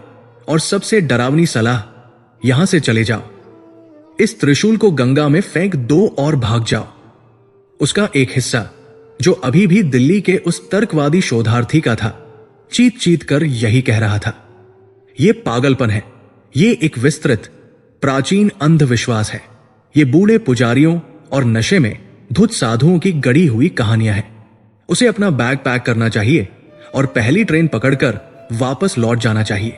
और सबसे डरावनी सलाह, यहां से चले जाओ। इस त्रिशूल को गंगा में फेंक दो और भाग जाओ। उसका एक हिस्सा जो अभी भी दिल्ली के उस तर्कवादी शोधार्थी का था, चीत चीत कर यही कह रहा था। यह पागलपन है, यह एक विस्तृत प्राचीन अंधविश्वास है। यह बूढ़े पुजारियों और नशे में धुत साधुओं की गढ़ी हुई कहानियां हैं। उसे अपना बैग पैक करना चाहिए और पहली ट्रेन पकड़कर वापस लौट जाना चाहिए।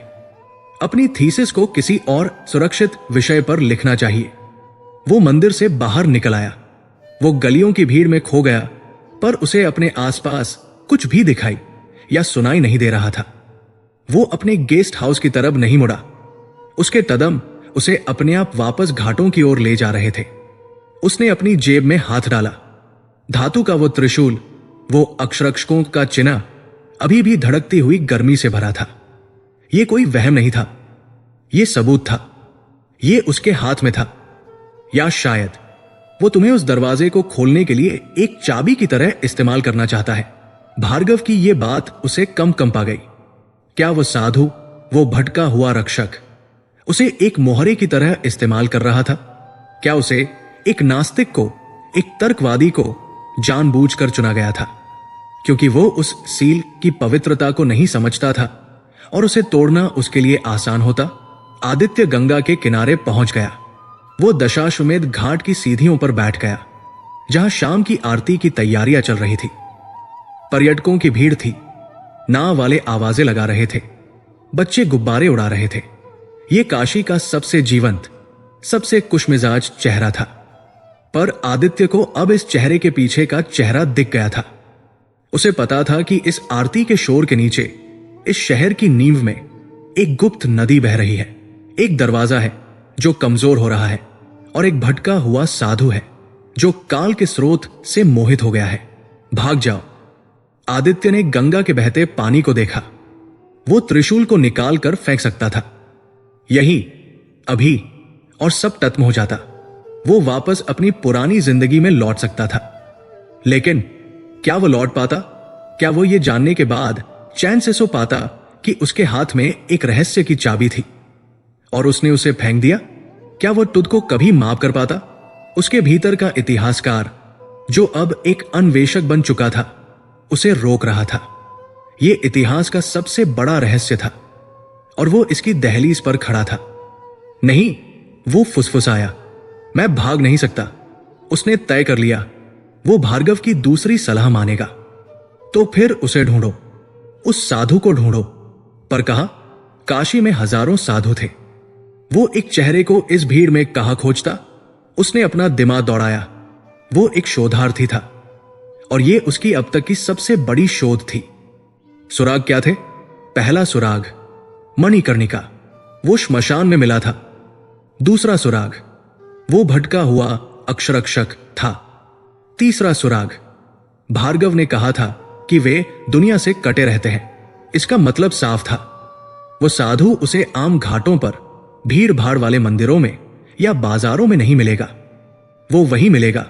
अपनी थीसिस को किसी और सुरक्षित विषय पर लिखना चाहिए। वो मंदिर से बाहर निकल आया। वो गलियों की भीड़ में खो गया, पर उसे अपने आसपास कुछ भी दिखाई या सुनाई नहीं दे रहा था। वो अपने गेस्ट हाउस की तरफ नहीं मुड़ा। उसके कदम उसे अपने आप वापस घाटों की ओर ले जा रहे थे। उसने अपनी जेब में हाथ डाला। धातु का वो त्रिशूल, वो अक्षरक्षकों का चिन्ह अभी भी धड़कती हुई गर्मी से भरा था। यह कोई वहम नहीं था, यह सबूत था। यह उसके हाथ में था। या शायद वो तुम्हें उस दरवाजे को खोलने के लिए एक चाबी की तरह इस्तेमाल करना चाहता है। भार्गव की यह बात उसे कम पा गई। क्या वो साधु, वो भटका हुआ रक्षक, उसे एक मोहरे की तरह इस्तेमाल कर रहा था? क्या उसे, एक नास्तिक को, एक तर्कवादी को जानबूझकर चुना गया था क्योंकि वो उस सील की पवित्रता को नहीं समझता था और उसे तोड़ना उसके लिए आसान होता? आदित्य गंगा के किनारे पहुंच गया। वो दशाश्वमेध घाट की सीढ़ियों पर बैठ गया जहां शाम की आरती की तैयारियां चल रही थी। पर्यटकों की भीड़ थी। नाव वाले आवाजें लगा रहे थे, बच्चे गुब्बारे उड़ा रहे थे। यह काशी का सबसे जीवंत, सबसे खुशमिजाज चेहरा था। पर आदित्य को अब इस चेहरे के पीछे का चेहरा दिख गया था। उसे पता था कि इस आरती के शोर के नीचे, इस शहर की नींव में एक गुप्त नदी बह रही है। एक दरवाजा है जो कमजोर हो रहा है और एक भटका हुआ साधु है जो काल के स्रोत से मोहित हो गया है। भाग जाओ। आदित्य ने गंगा के बहते पानी को देखा। वो त्रिशूल को निकाल कर फेंक सकता था, यही, अभी, और सब खत्म हो जाता। वो वापस अपनी पुरानी जिंदगी में लौट सकता था। लेकिन क्या वो लौट पाता? क्या वो ये जानने के बाद चैन से सो पाता कि उसके हाथ में एक रहस्य की चाबी थी और उसने उसे फेंक दिया? क्या वो खुद को कभी माफ कर पाता? उसके भीतर का इतिहासकार, जो अब एक अन्वेषक बन चुका था, उसे रोक रहा था। यह इतिहास का सबसे बड़ा रहस्य था और वो इसकी दहलीज पर खड़ा था। नहीं, वो फुसफुसाया, मैं भाग नहीं सकता। उसने तय कर लिया, वो भार्गव की दूसरी सलाह मानेगा। तो फिर उसे ढूंढो, उस साधु को ढूंढो। पर कहा, काशी में हजारों साधु थे। वो एक चेहरे को इस भीड़ में कहां खोजता? उसने अपना दिमाग दौड़ाया। वो एक शोधार्थी था और यह उसकी अब तक की सबसे बड़ी शोध थी। सुराग क्या थे? पहला सुराग मणिकर्णिका, वो श्मशान में मिला था। दूसरा सुराग, वो भटका हुआ अक्षरक्षक था। तीसरा सुराग, भार्गव ने कहा था कि वे दुनिया से कटे रहते हैं। इसका मतलब साफ था, वो साधु उसे आम घाटों पर, भीड़ भाड़ वाले मंदिरों में या बाजारों में नहीं मिलेगा। वो वही मिलेगा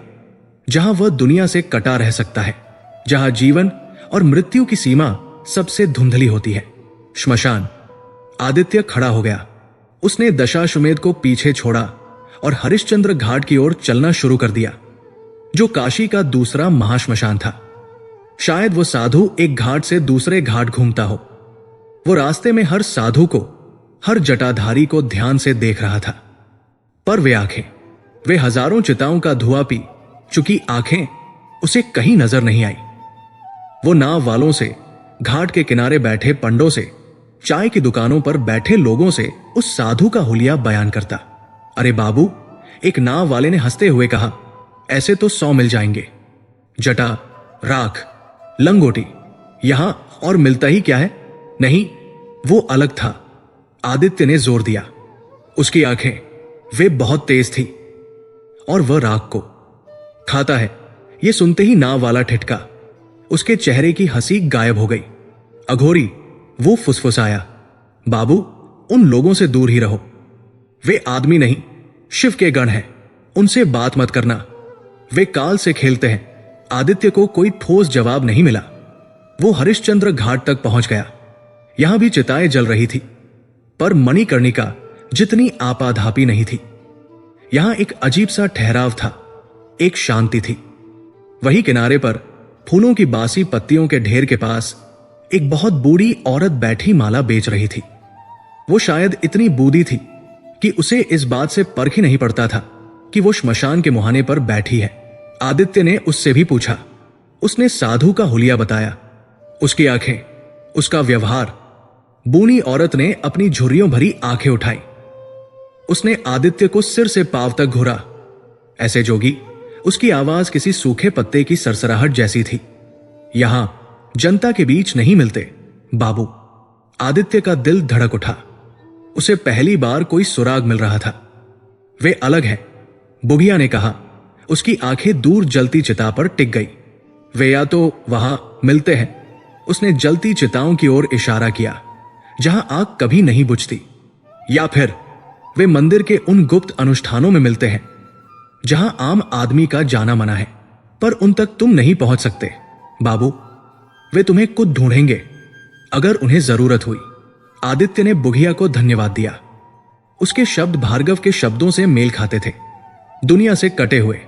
जहां वह दुनिया से कटा रह सकता है, जहां जीवन और मृत्यु की सीमा सबसे धुंधली होती है। श्मशान। आदित्य खड़ा हो गया। उसने दशाश्वमेध को पीछे छोड़ा और हरिश्चंद्र घाट की ओर चलना शुरू कर दिया, जो काशी का दूसरा महाश्मशान था। शायद वो साधु एक घाट से दूसरे घाट घूमता हो। वो रास्ते में हर साधु को, हर जटाधारी को ध्यान से देख रहा था। पर वे आंखें, वे हजारों चिताओं का धुआं पी चुकी आंखें उसे कहीं नजर नहीं आई। वो नाव वालों से, घाट के किनारे बैठे पंडों से, चाय की दुकानों पर बैठे लोगों से उस साधु का हुलिया बयान करता। अरे बाबू, एक नाव वाले ने हंसते हुए कहा, ऐसे तो 100 मिल जाएंगे। जटा, राख, लंगोटी, यहां और मिलता ही क्या है? नहीं, वो अलग था। आदित्य ने जोर दिया। उसकी आंखें, वे बहुत तेज थी और वह राख को खाता है। यह सुनते ही नाव वाला ठिठका। उसके चेहरे की हंसी गायब हो गई। अघोरी, वो फुसफुसाया, बाबू, उन लोगों से दूर ही रहो। वे आदमी नहीं, शिव के गण हैं, उनसे बात मत करना। वे काल से खेलते हैं। आदित्य को कोई ठोस जवाब नहीं मिला। वो हरिश्चंद्र घाट तक पहुंच गया। यहां भी चिताएं जल रही थी, पर मणिकर्णिका जितनी आपाधापी नहीं थी। यहां एक अजीब सा ठहराव था, एक शांति थी। वही किनारे पर फूलों की बासी पत्तियों के ढेर के पास एक बहुत बूढ़ी औरत बैठी माला बेच रही थी। वो शायद इतनी बूढ़ी थी कि उसे इस बात से फर्क ही नहीं पड़ता था कि वो श्मशान के मुहाने पर बैठी है आदित्य ने उससे भी पूछा। उसने साधु का हुलिया बताया, उसकी आंखें, उसका व्यवहार। बूनी औरत ने अपनी झुर्रियों भरी आंखें उठाई। उसने आदित्य को सिर से पांव तक घूरा। ऐसे जोगी, उसकी आवाज किसी सूखे पत्ते की सरसराहट जैसी थी। यहां जनता के बीच नहीं मिलते बाबू। आदित्य का दिल धड़क उठा। उसे पहली बार कोई सुराग मिल रहा था। वे अलग हैं, बुढ़िया ने कहा। उसकी आंखें दूर जलती चिता पर टिक गई। वे या तो वहां मिलते हैं, उसने जलती चिताओं की ओर इशारा किया जहां आग कभी नहीं बुझती, या फिर वे मंदिर के उन गुप्त अनुष्ठानों में मिलते हैं जहां आम आदमी का जाना मना है, पर उन तक तुम नहीं पहुंच सकते बाबू। वे तुम्हें खुद ढूंढेंगे अगर उन्हें जरूरत हुई। आदित्य ने बुढ़िया को धन्यवाद दिया। उसके शब्द भार्गव के शब्दों से मेल खाते थे। दुनिया से कटे हुए,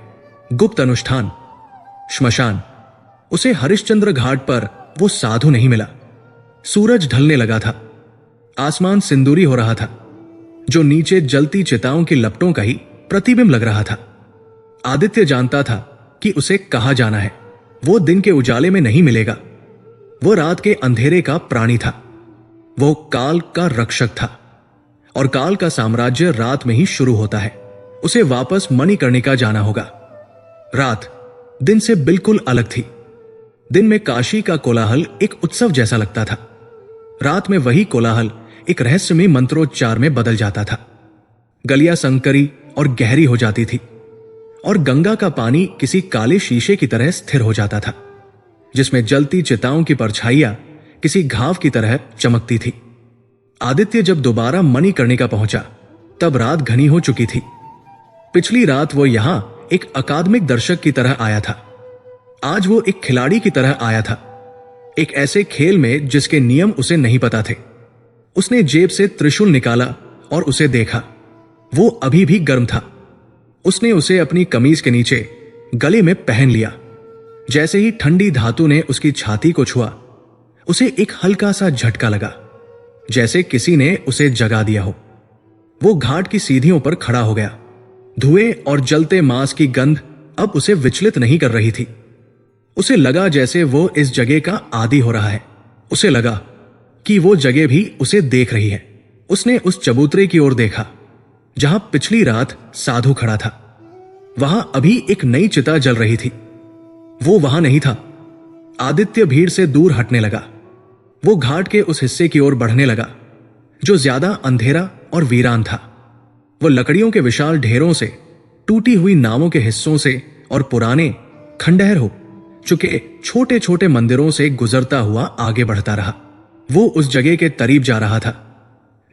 गुप्त अनुष्ठान, श्मशान। उसे हरिश्चंद्र घाट पर वो साधु नहीं मिला। सूरज ढलने लगा था। आसमान सिंदूरी हो रहा था, जो नीचे जलती चिताओं की लपटों का ही प्रतिबिंब लग रहा था। आदित्य जानता था कि उसे कहां जाना है। वो दिन के उजाले में नहीं मिलेगा। वो रात के अंधेरे का प्राणी था। वो काल का रक्षक था, और काल का साम्राज्य रात में ही शुरू होता है। उसे वापस मणिकर्णिका जाना होगा। रात दिन से बिल्कुल अलग थी। दिन में काशी का कोलाहल एक उत्सव जैसा लगता था। रात में वही कोलाहल एक रहस्यमय मंत्रोच्चार में बदल जाता था। गलियां संकरी और गहरी हो जाती थी, और गंगा का पानी किसी काले शीशे की तरह स्थिर हो जाता था, जिसमें जलती चिताओं की परछाइयां किसी घाव की तरह चमकती थी। आदित्य जब दोबारा मणिकर्णिका पहुंचा, तब रात घनी हो चुकी थी। पिछली रात वो यहां एक अकादमिक दर्शक की तरह आया था। आज वो एक खिलाड़ी की तरह आया था, एक ऐसे खेल में जिसके नियम उसे नहीं पता थे। उसने जेब से त्रिशूल निकाला और उसे देखा। वो अभी भी गर्म था। उसने उसे अपनी कमीज के नीचे गले में पहन लिया। जैसे ही ठंडी धातु ने उसकी छाती को छुआ, उसे एक हल्का सा झटका लगा, जैसे किसी ने उसे जगा दिया हो। वो घाट की सीढ़ियों पर खड़ा हो गया। धुएं और जलते मांस की गंध अब उसे विचलित नहीं कर रही थी। उसे लगा जैसे वो इस जगह का आदी हो रहा है। उसे लगा कि वो जगह भी उसे देख रही है। उसने उस चबूतरे की ओर देखा जहां पिछली रात साधु खड़ा था। वहां अभी एक नई चिता जल रही थी। वो वहां नहीं था। आदित्य भीड़ से दूर हटने लगा। वो घाट के उस हिस्से की ओर बढ़ने लगा जो ज्यादा अंधेरा और वीरान था। वो लकड़ियों के विशाल ढेरों से, टूटी हुई नावों के हिस्सों से और पुराने खंडहर हो चुके छोटे छोटे मंदिरों से गुजरता हुआ आगे बढ़ता रहा। वो उस जगह के करीब जा रहा था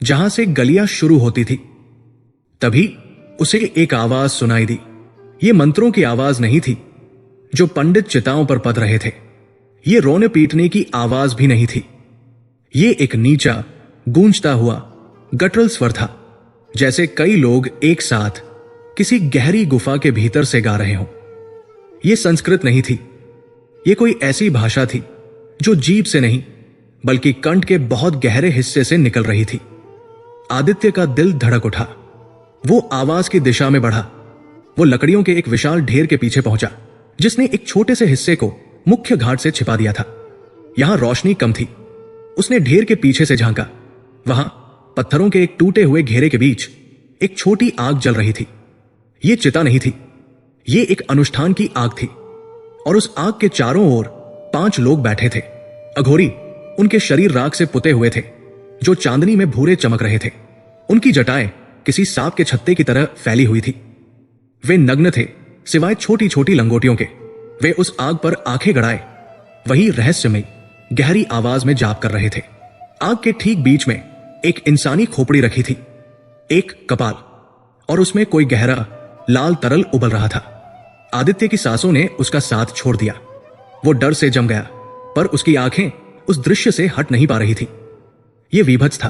जहां से गलियां शुरू होती थी। तभी उसे एक आवाज सुनाई दी। ये मंत्रों की आवाज नहीं थी जो पंडित चिताओं पर पद रहे थे। ये रोने पीटने की आवाज भी नहीं थी। ये एक नीचा, गूंजता हुआ गटरल स्वर था, जैसे कई लोग एक साथ किसी गहरी गुफा के भीतर से गा रहे हों। यह संस्कृत नहीं थी। यह कोई ऐसी भाषा थी जो जीभ से नहीं, बल्कि कंठ के बहुत गहरे हिस्से से निकल रही थी। आदित्य का दिल धड़क उठा। वो आवाज की दिशा में बढ़ा। वो लकड़ियों के एक विशाल ढेर के पीछे पहुंचा, जिसने एक छोटे से हिस्से को मुख्य घाट से छिपा दिया था। यहां रोशनी कम थी। उसने ढेर के पीछे से झांका। वहां पत्थरों के एक टूटे हुए घेरे के बीच एक छोटी आग जल रही थी। यह चिता नहीं थी, यह एक अनुष्ठान की आग थी, और उस आग के चारों ओर 5 लोग बैठे थे। अघोरी, उनके शरीर राख से पुते हुए थे, जो चांदनी में भूरे चमक रहे थे। उनकी जटाएं किसी सांप के छत्ते की तरह फैली हुई थी। वे नग्न थे, सिवाय छोटी छोटी लंगोटियों के। वे उस आग पर आंखें गड़ाए वही रहस्यमय गहरी आवाज में जाप कर रहे थे। आग के ठीक बीच में एक इंसानी खोपड़ी रखी थी, एक कपाल, और उसमें कोई गहरा लाल तरल उबल रहा था। आदित्य की सांसों ने उसका साथ छोड़ दिया। वो डर से जम गया, पर उसकी आंखें उस दृश्य से हट नहीं पा रही थी। यह विभत्स था,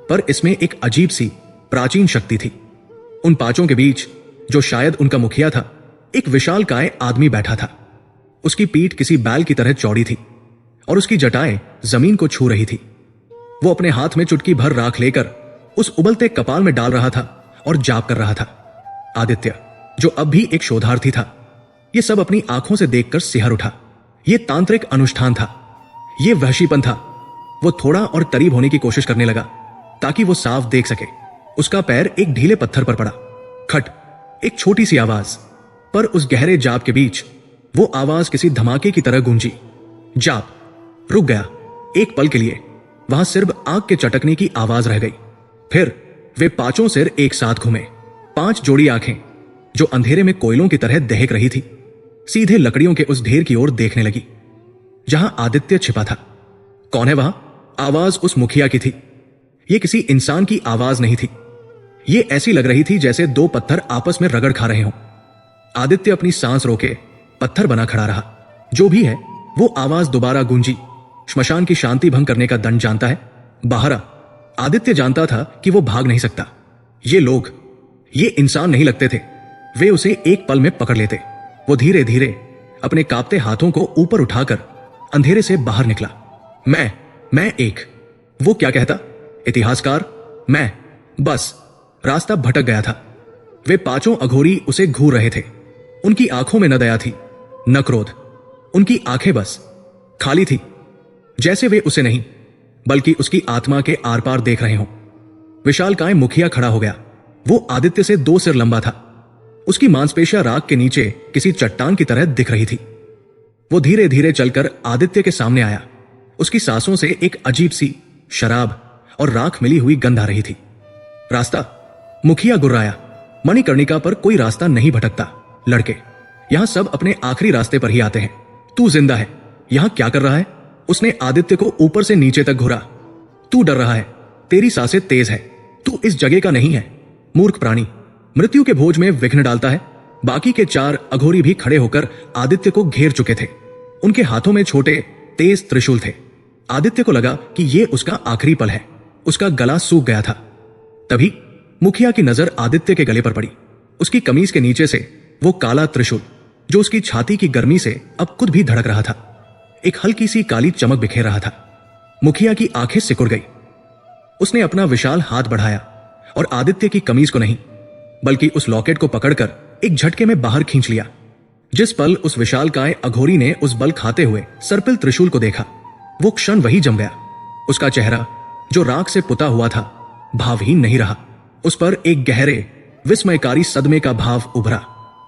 पर इसमें एक अजीब सी प्राचीन शक्ति थी। उन 5 के बीच, जो शायद उनका मुखिया था, एक विशालकाय आदमी बैठा था। उसकी पीठ किसी बैल की तरह चौड़ी थी, और उसकी जटाएं जमीन को छू रही थी। वो अपने हाथ में चुटकी भर राख लेकर उस उबलते कपाल में डाल रहा था और जाप कर रहा था। आदित्य, जो अब भी एक शोधार्थी था, ये सब अपनी आंखों से देखकर सिहर उठा। ये तांत्रिक अनुष्ठान था, ये वहशीपन था। वो थोड़ा और करीब होने की कोशिश करने लगा ताकि वो साफ देख सके। उसका पैर एक ढीले पत्थर पर पड़ा। खट, एक छोटी सी आवाज, पर उस गहरे जाप के बीच वो आवाज किसी धमाके की तरह गूंजी। जाप रुक गया। एक पल के लिए वहां सिर्फ आग के चटकने की आवाज रह गई। फिर वे पांचों सिर एक साथ घूमे। 5 जोड़ी आंखें जो अंधेरे में कोयलों की तरह दहक रही थी, सीधे लकड़ियों के उस ढेर की ओर देखने लगी जहां आदित्य छिपा था। कौन है वहां? आवाज उस मुखिया की थी। यह किसी इंसान की आवाज नहीं थी। ये ऐसी लग रही थी जैसे 2 पत्थर आपस में रगड़ खा रहे हों। आदित्य अपनी सांस रोके पत्थर बना खड़ा रहा। जो भी है, वो आवाज दोबारा गूंजी। श्मशान की शांति भंग करने का दंड जानता है, बाहर आ। आदित्य जानता था कि वो भाग नहीं सकता। ये लोग, ये इंसान नहीं लगते थे। वे उसे एक पल में पकड़ लेते। वो धीरे धीरे अपने कांपते हाथों को ऊपर उठाकर अंधेरे से बाहर निकला। मैं एक, वो क्या कहता? इतिहासकार? मैं बस रास्ता भटक गया था। वे पांचों अघोरी उसे घूर रहे थे। उनकी आंखों में न दया थी, न क्रोध। उनकी आंखें बस खाली थी, जैसे वे उसे नहीं बल्कि उसकी आत्मा के आर पार देख रहे हों। विशालकाय मुखिया खड़ा हो गया। वो आदित्य से 2 सिर लंबा था। उसकी मांसपेशियां राख के नीचे किसी चट्टान की तरह दिख रही थी। वो धीरे धीरे चलकर आदित्य के सामने आया। उसकी सांसों से एक अजीब सी शराब और राख मिली हुई गंध आ रही थी। रास्ता? मुखिया गुर्राया। मणिकर्णिका पर कोई रास्ता नहीं भटकता लड़के। यहां सब अपने आखिरी रास्ते पर ही आते हैं। तू जिंदा है, यहां क्या कर रहा है? उसने आदित्य को ऊपर से नीचे तक घुरा। तू डर रहा है, तेरी सांसें तेज है। तू इस जगह का नहीं है, मूर्ख प्राणी। मृत्यु के भोज में विघ्न डालता है। बाकी के 4 अघोरी भी खड़े होकर आदित्य को घेर चुके थे। उनके हाथों में छोटे तेज त्रिशूल थे। आदित्य को लगा कि यह उसका आखिरी पल है। उसका गला सूख गया था। तभी मुखिया की नजर आदित्य के गले पर पड़ी। उसकी कमीज के नीचे से वो काला त्रिशूल, जो उसकी छाती की गर्मी से अब खुद भी धड़क रहा था, एक हल्की सी काली चमक बिखेर रहा था। मुखिया की आंखें सिकुड़ गई। उसने अपना विशाल हाथ बढ़ाया और आदित्य की कमीज को नहीं बल्कि उस लॉकेट को पकड़कर एक झटके में बाहर खींच लिया। जिस पल उस विशालकाय अघोरी ने उस बल खाते हुए सर्पिल त्रिशूल को देखा, वो क्षण वही जम गया। उसका चेहरा, जो राख से पुता हुआ था, भावहीन नहीं रहा। उस पर एक गहरे विस्मयकारी सदमे का भाव उभरा।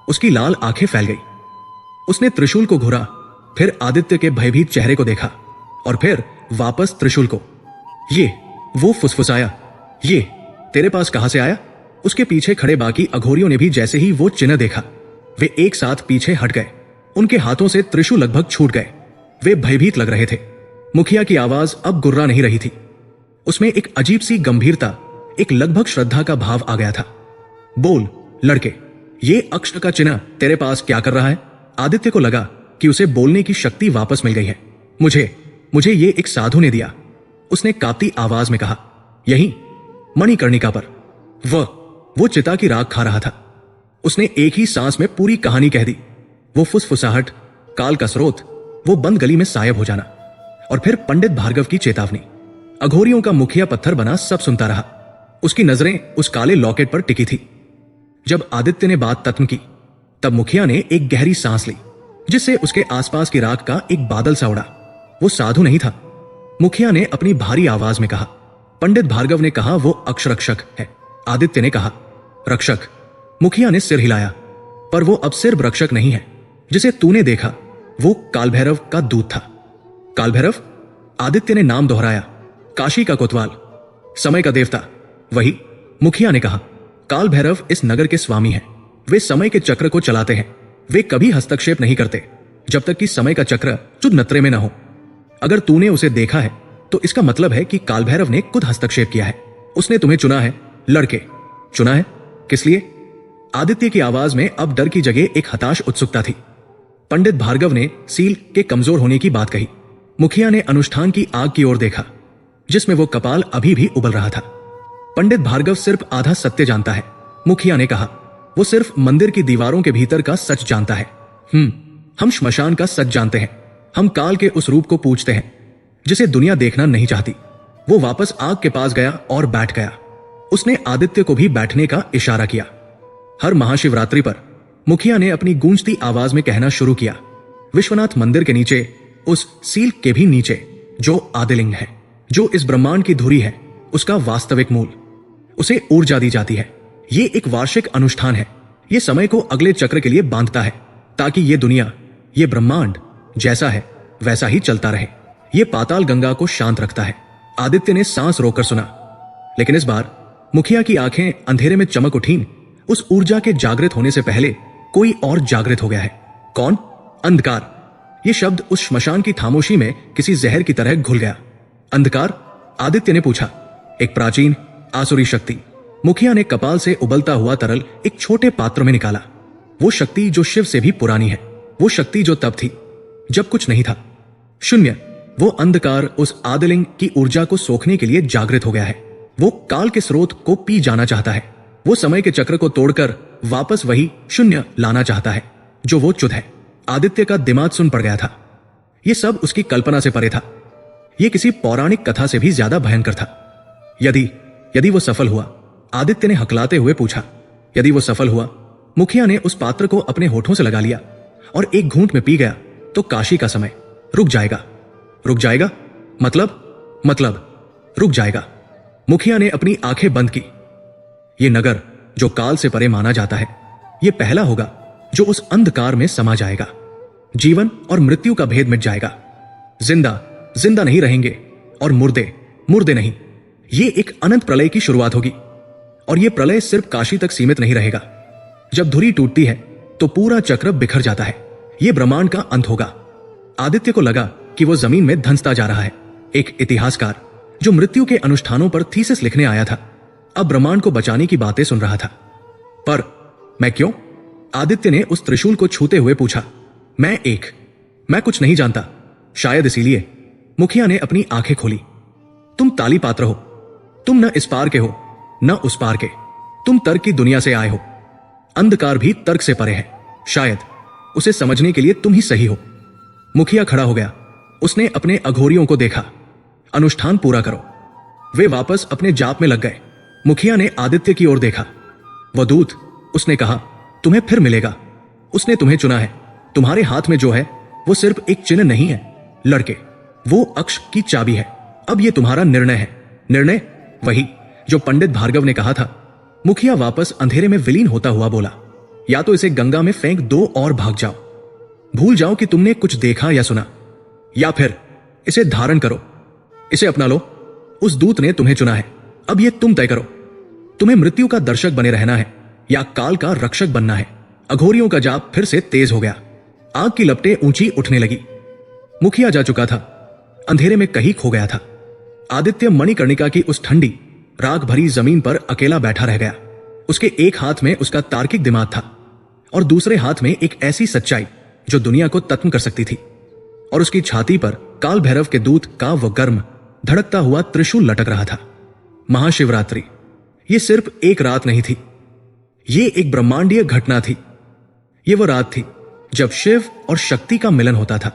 उसकी लाल आंखें फैल गई। उसने त्रिशूल को घुरा, फिर आदित्य के भयभीत चेहरे को देखा और फिर वापस त्रिशूल को। ये, वो फुसफुसाया, ये तेरे पास कहां से आया? उसके पीछे खड़े बाकी अघोरियों ने भी जैसे ही वो चिन्ह देखा, वे एक साथ पीछे हट गए। उनके हाथों से त्रिशूल लगभग छूट गए। वे भयभीत लग रहे थे। मुखिया की आवाज अब गुर्रा नहीं रही थी। उसमें एक अजीब सी गंभीरता, एक लगभग श्रद्धा का भाव आ गया था। बोल लड़के, ये अक्ष का चिन्ह तेरे पास क्या कर रहा है? आदित्य को लगा कि उसे बोलने की शक्ति वापस मिल गई है। मुझे ये एक साधु ने दिया, उसने कांपती आवाज में कहा। यहीं मणिकर्णिका पर वो चिता की राख खा रहा था। उसने एक ही सांस में पूरी कहानी कह दी। वो फुसफुसाहट, काल का स्रोत, वो बंद गली में सायब हो जाना, और फिर पंडित भार्गव की चेतावनी। अघोरियों का मुखिया पत्थर बना सब सुनता रहा। उसकी नजरें उस काले लॉकेट पर टिकी थी। जब आदित्य ने बात खत्म की, तब मुखिया ने एक गहरी सांस ली, जिससे उसके आसपास की राख का एक बादल सा उड़ा। वो साधु नहीं था। मुखिया ने अपनी भारी आवाज में कहा। पंडित भार्गव ने कहा वो अक्षरक्षक है। आदित्य ने कहा रक्षक। मुखिया ने सिर हिलाया। पर वो अब सिर्फ रक्षक नहीं है जिसे तूने देखा, वो कालभैरव का दूत था। कालभैरव? आदित्य ने नाम दोहराया। काशी का कोतवाल, समय का देवता, वही। मुखिया ने कहा कालभैरव इस नगर के स्वामी हैं। वे समय के चक्र को चलाते हैं। वे कभी हस्तक्षेप नहीं करते जब तक कि समय का चक्र चुद नत्रे में न हो। अगर तूने उसे देखा है तो इसका मतलब है कि कालभैरव ने खुद हस्तक्षेप किया है। उसने तुम्हें चुना है लड़के। चुना है? किस लिए? आदित्य की आवाज में अब डर की जगह एक हताश उत्सुकता थी। पंडित भार्गव ने सील के कमजोर होने की बात कही। मुखिया ने अनुष्ठान की आग की ओर देखा, जिसमें वो कपाल अभी भी उबल रहा था। पंडित भार्गव सिर्फ आधा सत्य जानता है, मुखिया ने कहा। वो सिर्फ मंदिर की दीवारों के भीतर का सच जानता है। हम श्मशान का सच जानते हैं। हम काल के उस रूप को पूछते हैं जिसे दुनिया देखना नहीं चाहती। वो वापस आग के पास गया और बैठ गया। उसने आदित्य को भी बैठने का इशारा किया। हर महाशिवरात्रि पर मुखिया ने अपनी गूंजती आवाज में कहना शुरू किया, विश्वनाथ मंदिर के नीचे, उस सील के भी नीचे, जो आदिलिंग है, जो इस ब्रह्मांड की धुरी है, उसका वास्तविक मूल, उसे ऊर्जा दी जाती है। ये एक वार्षिक अनुष्ठान है। ये समय को अगले चक्र के लिए बांधता है, ताकि ये दुनिया, ये ब्रह्मांड जैसा है वैसा ही चलता रहे। ये पाताल गंगा को शांत रखता है। आदित्य ने सांस रोककर सुना, लेकिन इस बार मुखिया की आंखें अंधेरे में चमक उठीं। उस ऊर्जा के जागृत होने से पहले कोई और जागृत हो गया है। कौन? अंधकार। ये शब्द उस श्मशान की खामोशी में किसी जहर की तरह घुल गया। अंधकार? आदित्य ने पूछा। एक प्राचीन आसुरी शक्ति। मुखिया ने कपाल से उबलता हुआ तरल एक छोटे पात्र में निकाला। वो शक्ति जो शिव से भी पुरानी है, वो शक्ति जो तब थी जब कुछ नहीं था, शून्य। वो अंधकार उस आदिलिंग की ऊर्जा को सोखने के लिए जागृत हो गया है। वो काल के स्रोत को पी जाना चाहता है। वो समय के चक्र को तोड़कर वापस वही शून्य लाना चाहता है जो वो चुद है। आदित्य का दिमाग सुन पड़ गया था। ये सब उसकी कल्पना से परे था। ये किसी पौराणिक कथा से भी ज्यादा भयंकर था। यदि वो सफल हुआ, आदित्य ने हकलाते हुए पूछा। यदि वो सफल हुआ, मुखिया ने उस पात्र को अपने होठों से लगा लिया और एक घूंट में पी गया, तो काशी का समय रुक जाएगा। रुक जाएगा? मतलब रुक जाएगा। मुखिया ने अपनी आंखें बंद की। ये नगर जो काल से परे माना जाता है, ये पहला होगा जो उस अंधकार में समा जाएगा। जीवन और मृत्यु का भेद मिट जाएगा। जिंदा नहीं रहेंगे और मुर्दे नहीं। ये एक अनंत प्रलय की शुरुआत होगी। और ये प्रलय सिर्फ काशी तक सीमित नहीं रहेगा। जब धुरी टूटती है तो पूरा चक्र बिखर जाता है। ये ब्रह्मांड का अंत होगा। आदित्य को लगा कि वो जमीन में धंसता जा रहा है। एक इतिहासकार जो मृत्यु के अनुष्ठानों पर थीसिस लिखने आया था, अब ब्रह्मांड को बचाने की बातें सुन रहा था। पर मैं क्यों? आदित्य ने उस त्रिशूल को छूते हुए पूछा। मैं कुछ नहीं जानता, शायद इसीलिए। मुखिया ने अपनी आंखें खोली। तुम ताली पात्र हो। तुम न इस पार के हो न उस पार के। तुम तर्क की दुनिया से आए हो। अंधकार भी तर्क से परे है। शायद उसे समझने के लिए तुम ही सही हो। मुखिया खड़ा हो गया। उसने अपने अघोरियों को देखा। अनुष्ठान पूरा करो। वे वापस अपने जाप में लग गए। मुखिया ने आदित्य की ओर देखा। वह दूत, उसने कहा, तुम्हें फिर मिलेगा। उसने तुम्हें चुना है। तुम्हारे हाथ में जो है वो सिर्फ एक चिन्ह नहीं है, लड़के, वो अक्ष की चाबी है। अब ये तुम्हारा निर्णय है। निर्णय? वही जो पंडित भार्गव ने कहा था। मुखिया वापस अंधेरे में विलीन होता हुआ बोला, या तो इसे गंगा में फेंक दो और भाग जाओ। भूल जाओ कि तुमने कुछ देखा या सुना, या फिर इसे धारण करो, इसे अपना लो। उस दूत ने तुम्हें चुना है। अब ये तुम तय करो। तुम्हें मृत्यु का दर्शक बने रहना है या काल का रक्षक बनना है। अघोरियों का जाप फिर से तेज हो गया। आग की लपटें ऊंची उठने लगी। मुखिया जा चुका था, अंधेरे में कहीं खो गया था। आदित्य मणिकर्णिका की उस ठंडी राख भरी जमीन पर अकेला बैठा रह गया। उसके एक हाथ में उसका तार्किक दिमाग था और दूसरे हाथ में एक ऐसी सच्चाई जो दुनिया को तत्म कर सकती थी। और उसकी छाती पर काल भैरव के दूत का वो गर्म धड़कता हुआ त्रिशूल लटक रहा था। महाशिवरात्रि, ये सिर्फ एक रात नहीं थी, ये एक ब्रह्मांडीय घटना थी। ये वो रात थी जब शिव और शक्ति का मिलन होता था,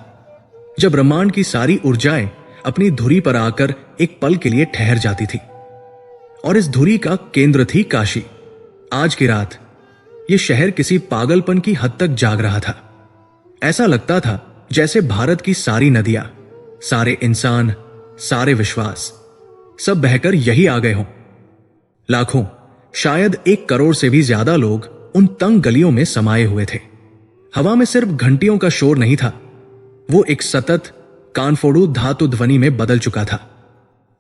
जब ब्रह्मांड की सारी ऊर्जाएं अपनी धुरी पर आकर एक पल के लिए ठहर जाती थी। और इस धुरी का केंद्र थी काशी। आज की रात ये शहर किसी पागलपन की हद तक जाग रहा था। ऐसा लगता था जैसे भारत की सारी नदियां, सारे इंसान, सारे विश्वास सब बहकर यही आ गए हों। लाखों, शायद 1 करोड़ से भी ज्यादा लोग उन तंग गलियों में समाये हुए थे। हवा में सिर्फ घंटियों का शोर नहीं था, वो एक सतत कानफोड़ू धातु ध्वनि में बदल चुका था।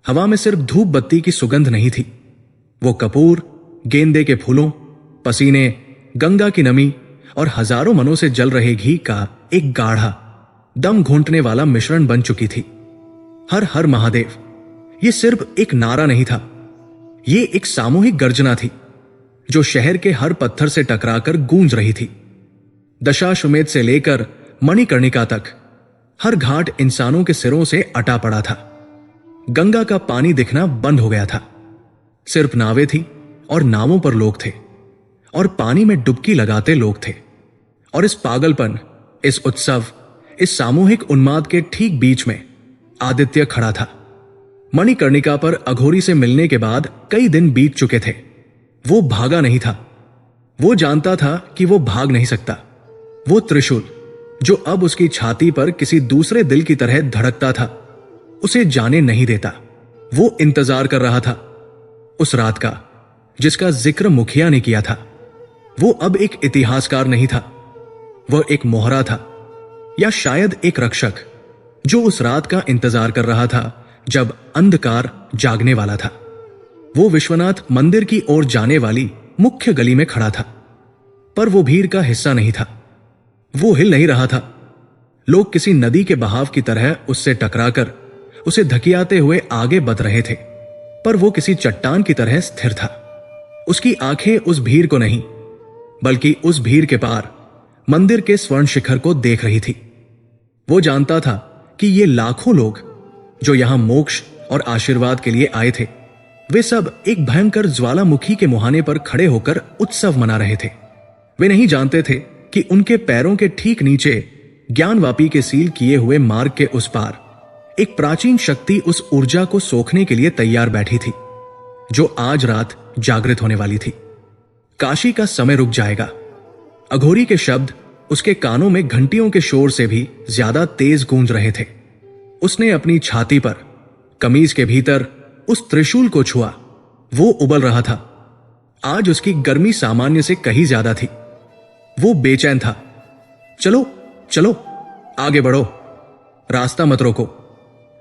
हवा में सिर्फ धूप बत्ती की सुगंध नहीं थी, वो कपूर, गेंदे के फूलों, पसीने, गंगा की नमी और हजारों मनों से जल रहे घी का एक गाढ़ा दम घोंटने वाला मिश्रण बन चुकी थी। हर हर महादेव, ये सिर्फ एक नारा नहीं था, ये एक सामूहिक गर्जना थी जो शहर के हर पत्थर से टकराकर गूंज रही थी। दशाश्वमेध से लेकर मणिकर्णिका तक हर घाट इंसानों के सिरों से अटा पड़ा था। गंगा का पानी दिखना बंद हो गया था। सिर्फ नावें थी और नावों पर लोग थे और पानी में डुबकी लगाते लोग थे। और इस पागलपन, इस उत्सव, इस सामूहिक उन्माद के ठीक बीच में आदित्य खड़ा था। मणिकर्णिका पर अघोरी से मिलने के बाद कई दिन बीत चुके थे। वो भागा नहीं था, वो जानता था कि वो भाग नहीं सकता। वो त्रिशूल जो अब उसकी छाती पर किसी दूसरे दिल की तरह धड़कता था, उसे जाने नहीं देता। वो इंतजार कर रहा था उस रात का जिसका जिक्र मुखिया ने किया था। वो अब एक इतिहासकार नहीं था, वह एक मोहरा था, या शायद एक रक्षक जो उस रात का इंतजार कर रहा था जब अंधकार जागने वाला था। वो विश्वनाथ मंदिर की ओर जाने वाली मुख्य गली में खड़ा था, पर वो भीड़ का हिस्सा नहीं था। वो हिल नहीं रहा था। लोग किसी नदी के बहाव की तरह उससे टकराकर उसे धकियाते हुए आगे बढ़ रहे थे, पर वो किसी चट्टान की तरह स्थिर था। उसकी आंखें उस भीड़ को नहीं, बल्कि उस भीड़ के पार मंदिर के स्वर्ण शिखर को देख रही थी। वो जानता था कि ये लाखों लोग जो यहां मोक्ष और आशीर्वाद के लिए आए थे, वे सब एक भयंकर ज्वालामुखी के मुहाने पर खड़े होकर उत्सव मना रहे थे। वे नहीं जानते थे कि उनके पैरों के ठीक नीचे ज्ञानवापी के सील किए हुए मार्ग के उस पार एक प्राचीन शक्ति उस ऊर्जा को सोखने के लिए तैयार बैठी थी जो आज रात जागृत होने वाली थी। काशी का समय रुक जाएगा। अघोरी के शब्द उसके कानों में घंटियों के शोर से भी ज्यादा तेज गूंज रहे थे। उसने अपनी छाती पर कमीज के भीतर उस त्रिशूल को छुआ। वो उबल रहा था। आज उसकी गर्मी सामान्य से कहीं ज्यादा थी। वो बेचैन था। चलो चलो, आगे बढ़ो, रास्ता मत रोको।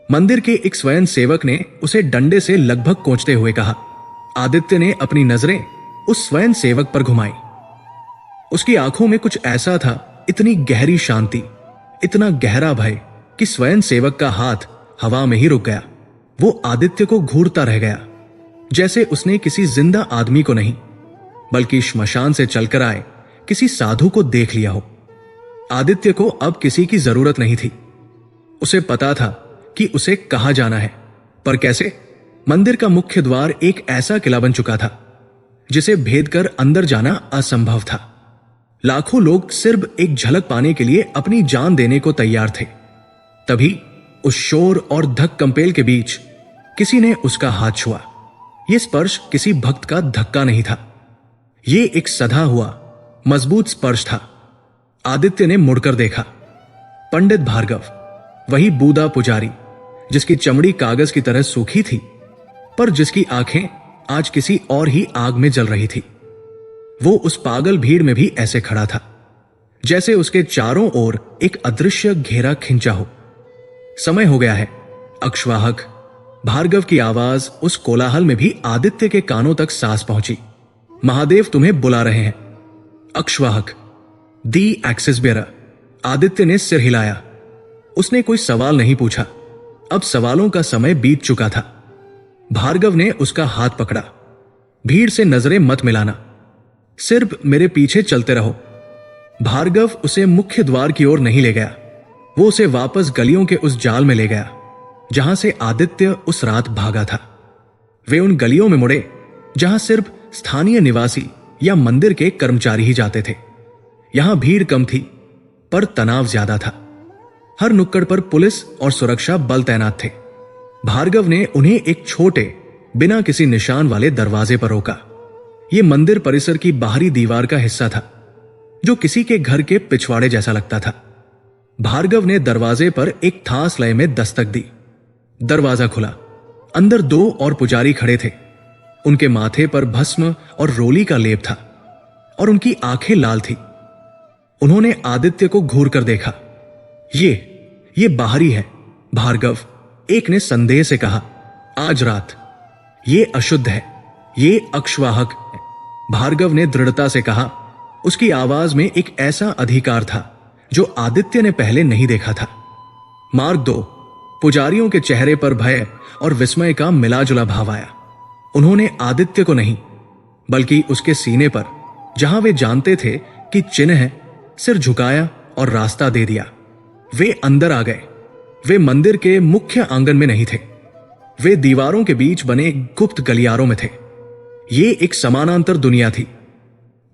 मंदिर के एक स्वयं सेवक ने उसे डंडे से लगभग कोंचते हुए कहा। आदित्य ने अपनी नजरें उस स्वयं सेवक पर घुमाई। उसकी आंखों में कुछ ऐसा था, इतनी गहरी शांति, इतना गहरा भय कि स्वयं सेवक का हाथ हवा में ही रुक गया। वो आदित्य को घूरता रह गया, जैसे उसने किसी जिंदा आदमी को नहीं, बल्कि श्मशान से चलकर आए किसी साधु को देख लिया हो। आदित्य को अब किसी की जरूरत नहीं थी। उसे पता था कि उसे कहां जाना है, पर कैसे? मंदिर का मुख्य द्वार एक ऐसा किला बन चुका था जिसे भेद कर अंदर जाना असंभव था। लाखों लोग सिर्फ एक झलक पाने के लिए अपनी जान देने को तैयार थे। तभी उस शोर और धक कंपेल के बीच किसी ने उसका हाथ छुआ। यह स्पर्श किसी भक्त का धक्का नहीं था, यह एक सधा हुआ मजबूत स्पर्श था। आदित्य ने मुड़कर देखा। पंडित भार्गव, वही बूढ़ा पुजारी जिसकी चमड़ी कागज की तरह सूखी थी, पर जिसकी आंखें आज किसी और ही आग में जल रही थी। वो उस पागल भीड़ में भी ऐसे खड़ा था जैसे उसके चारों ओर एक अदृश्य घेरा खिंचा हो। समय हो गया है। अक्षवाहक भार्गव की आवाज उस कोलाहल में भी आदित्य के कानों तक सांस पहुंची। महादेव तुम्हें बुला रहे हैं। अक्षवाहक, दी एक्सिस बेरर। आदित्य ने सिर हिलाया। उसने कोई सवाल नहीं पूछा। अब सवालों का समय बीत चुका था। भार्गव ने उसका हाथ पकड़ा। भीड़ से नजरें मत मिलाना, सिर्फ मेरे पीछे चलते रहो। भार्गव उसे मुख्य द्वार की ओर नहीं ले गया। वो उसे वापस गलियों के उस जाल में ले गया जहां से आदित्य उस रात भागा था। वे उन गलियों में मुड़े जहां सिर्फ स्थानीय निवासी या मंदिर के कर्मचारी ही जाते थे। यहां भीड़ कम थी, पर तनाव ज्यादा था। हर नुक्कड़ पर पुलिस और सुरक्षा बल तैनात थे। भार्गव ने उन्हें एक छोटे, बिना किसी निशान वाले दरवाजे पर रोका। यह मंदिर परिसर की बाहरी दीवार का हिस्सा था, जो किसी के घर के पिछवाड़े जैसा लगता था। भार्गव ने दरवाजे पर एक थास लय में दस्तक दी। दरवाजा खुला। अंदर दो और पुजारी खड़े थे। उनके माथे पर भस्म और रोली का लेप था और उनकी आंखें लाल थी। उन्होंने आदित्य को घूर कर देखा। ये बाहरी है, भार्गव, एक ने संदेह से कहा। आज रात ये अशुद्ध है, ये अक्षवाहक है, भार्गव ने दृढ़ता से कहा। उसकी आवाज में एक ऐसा अधिकार था जो आदित्य ने पहले नहीं देखा था। मार्ग दो। पुजारियों के चेहरे पर भय और विस्मय का मिलाजुला भाव आया। उन्होंने आदित्य को नहीं, बल्कि उसके सीने पर, जहां वे जानते थे कि चिन्ह है, सिर झुकाया और रास्ता दे दिया। वे अंदर आ गए। वे मंदिर के मुख्य आंगन में नहीं थे। वे दीवारों के बीच बने गुप्त गलियारों में थे। ये एक समानांतर दुनिया थी।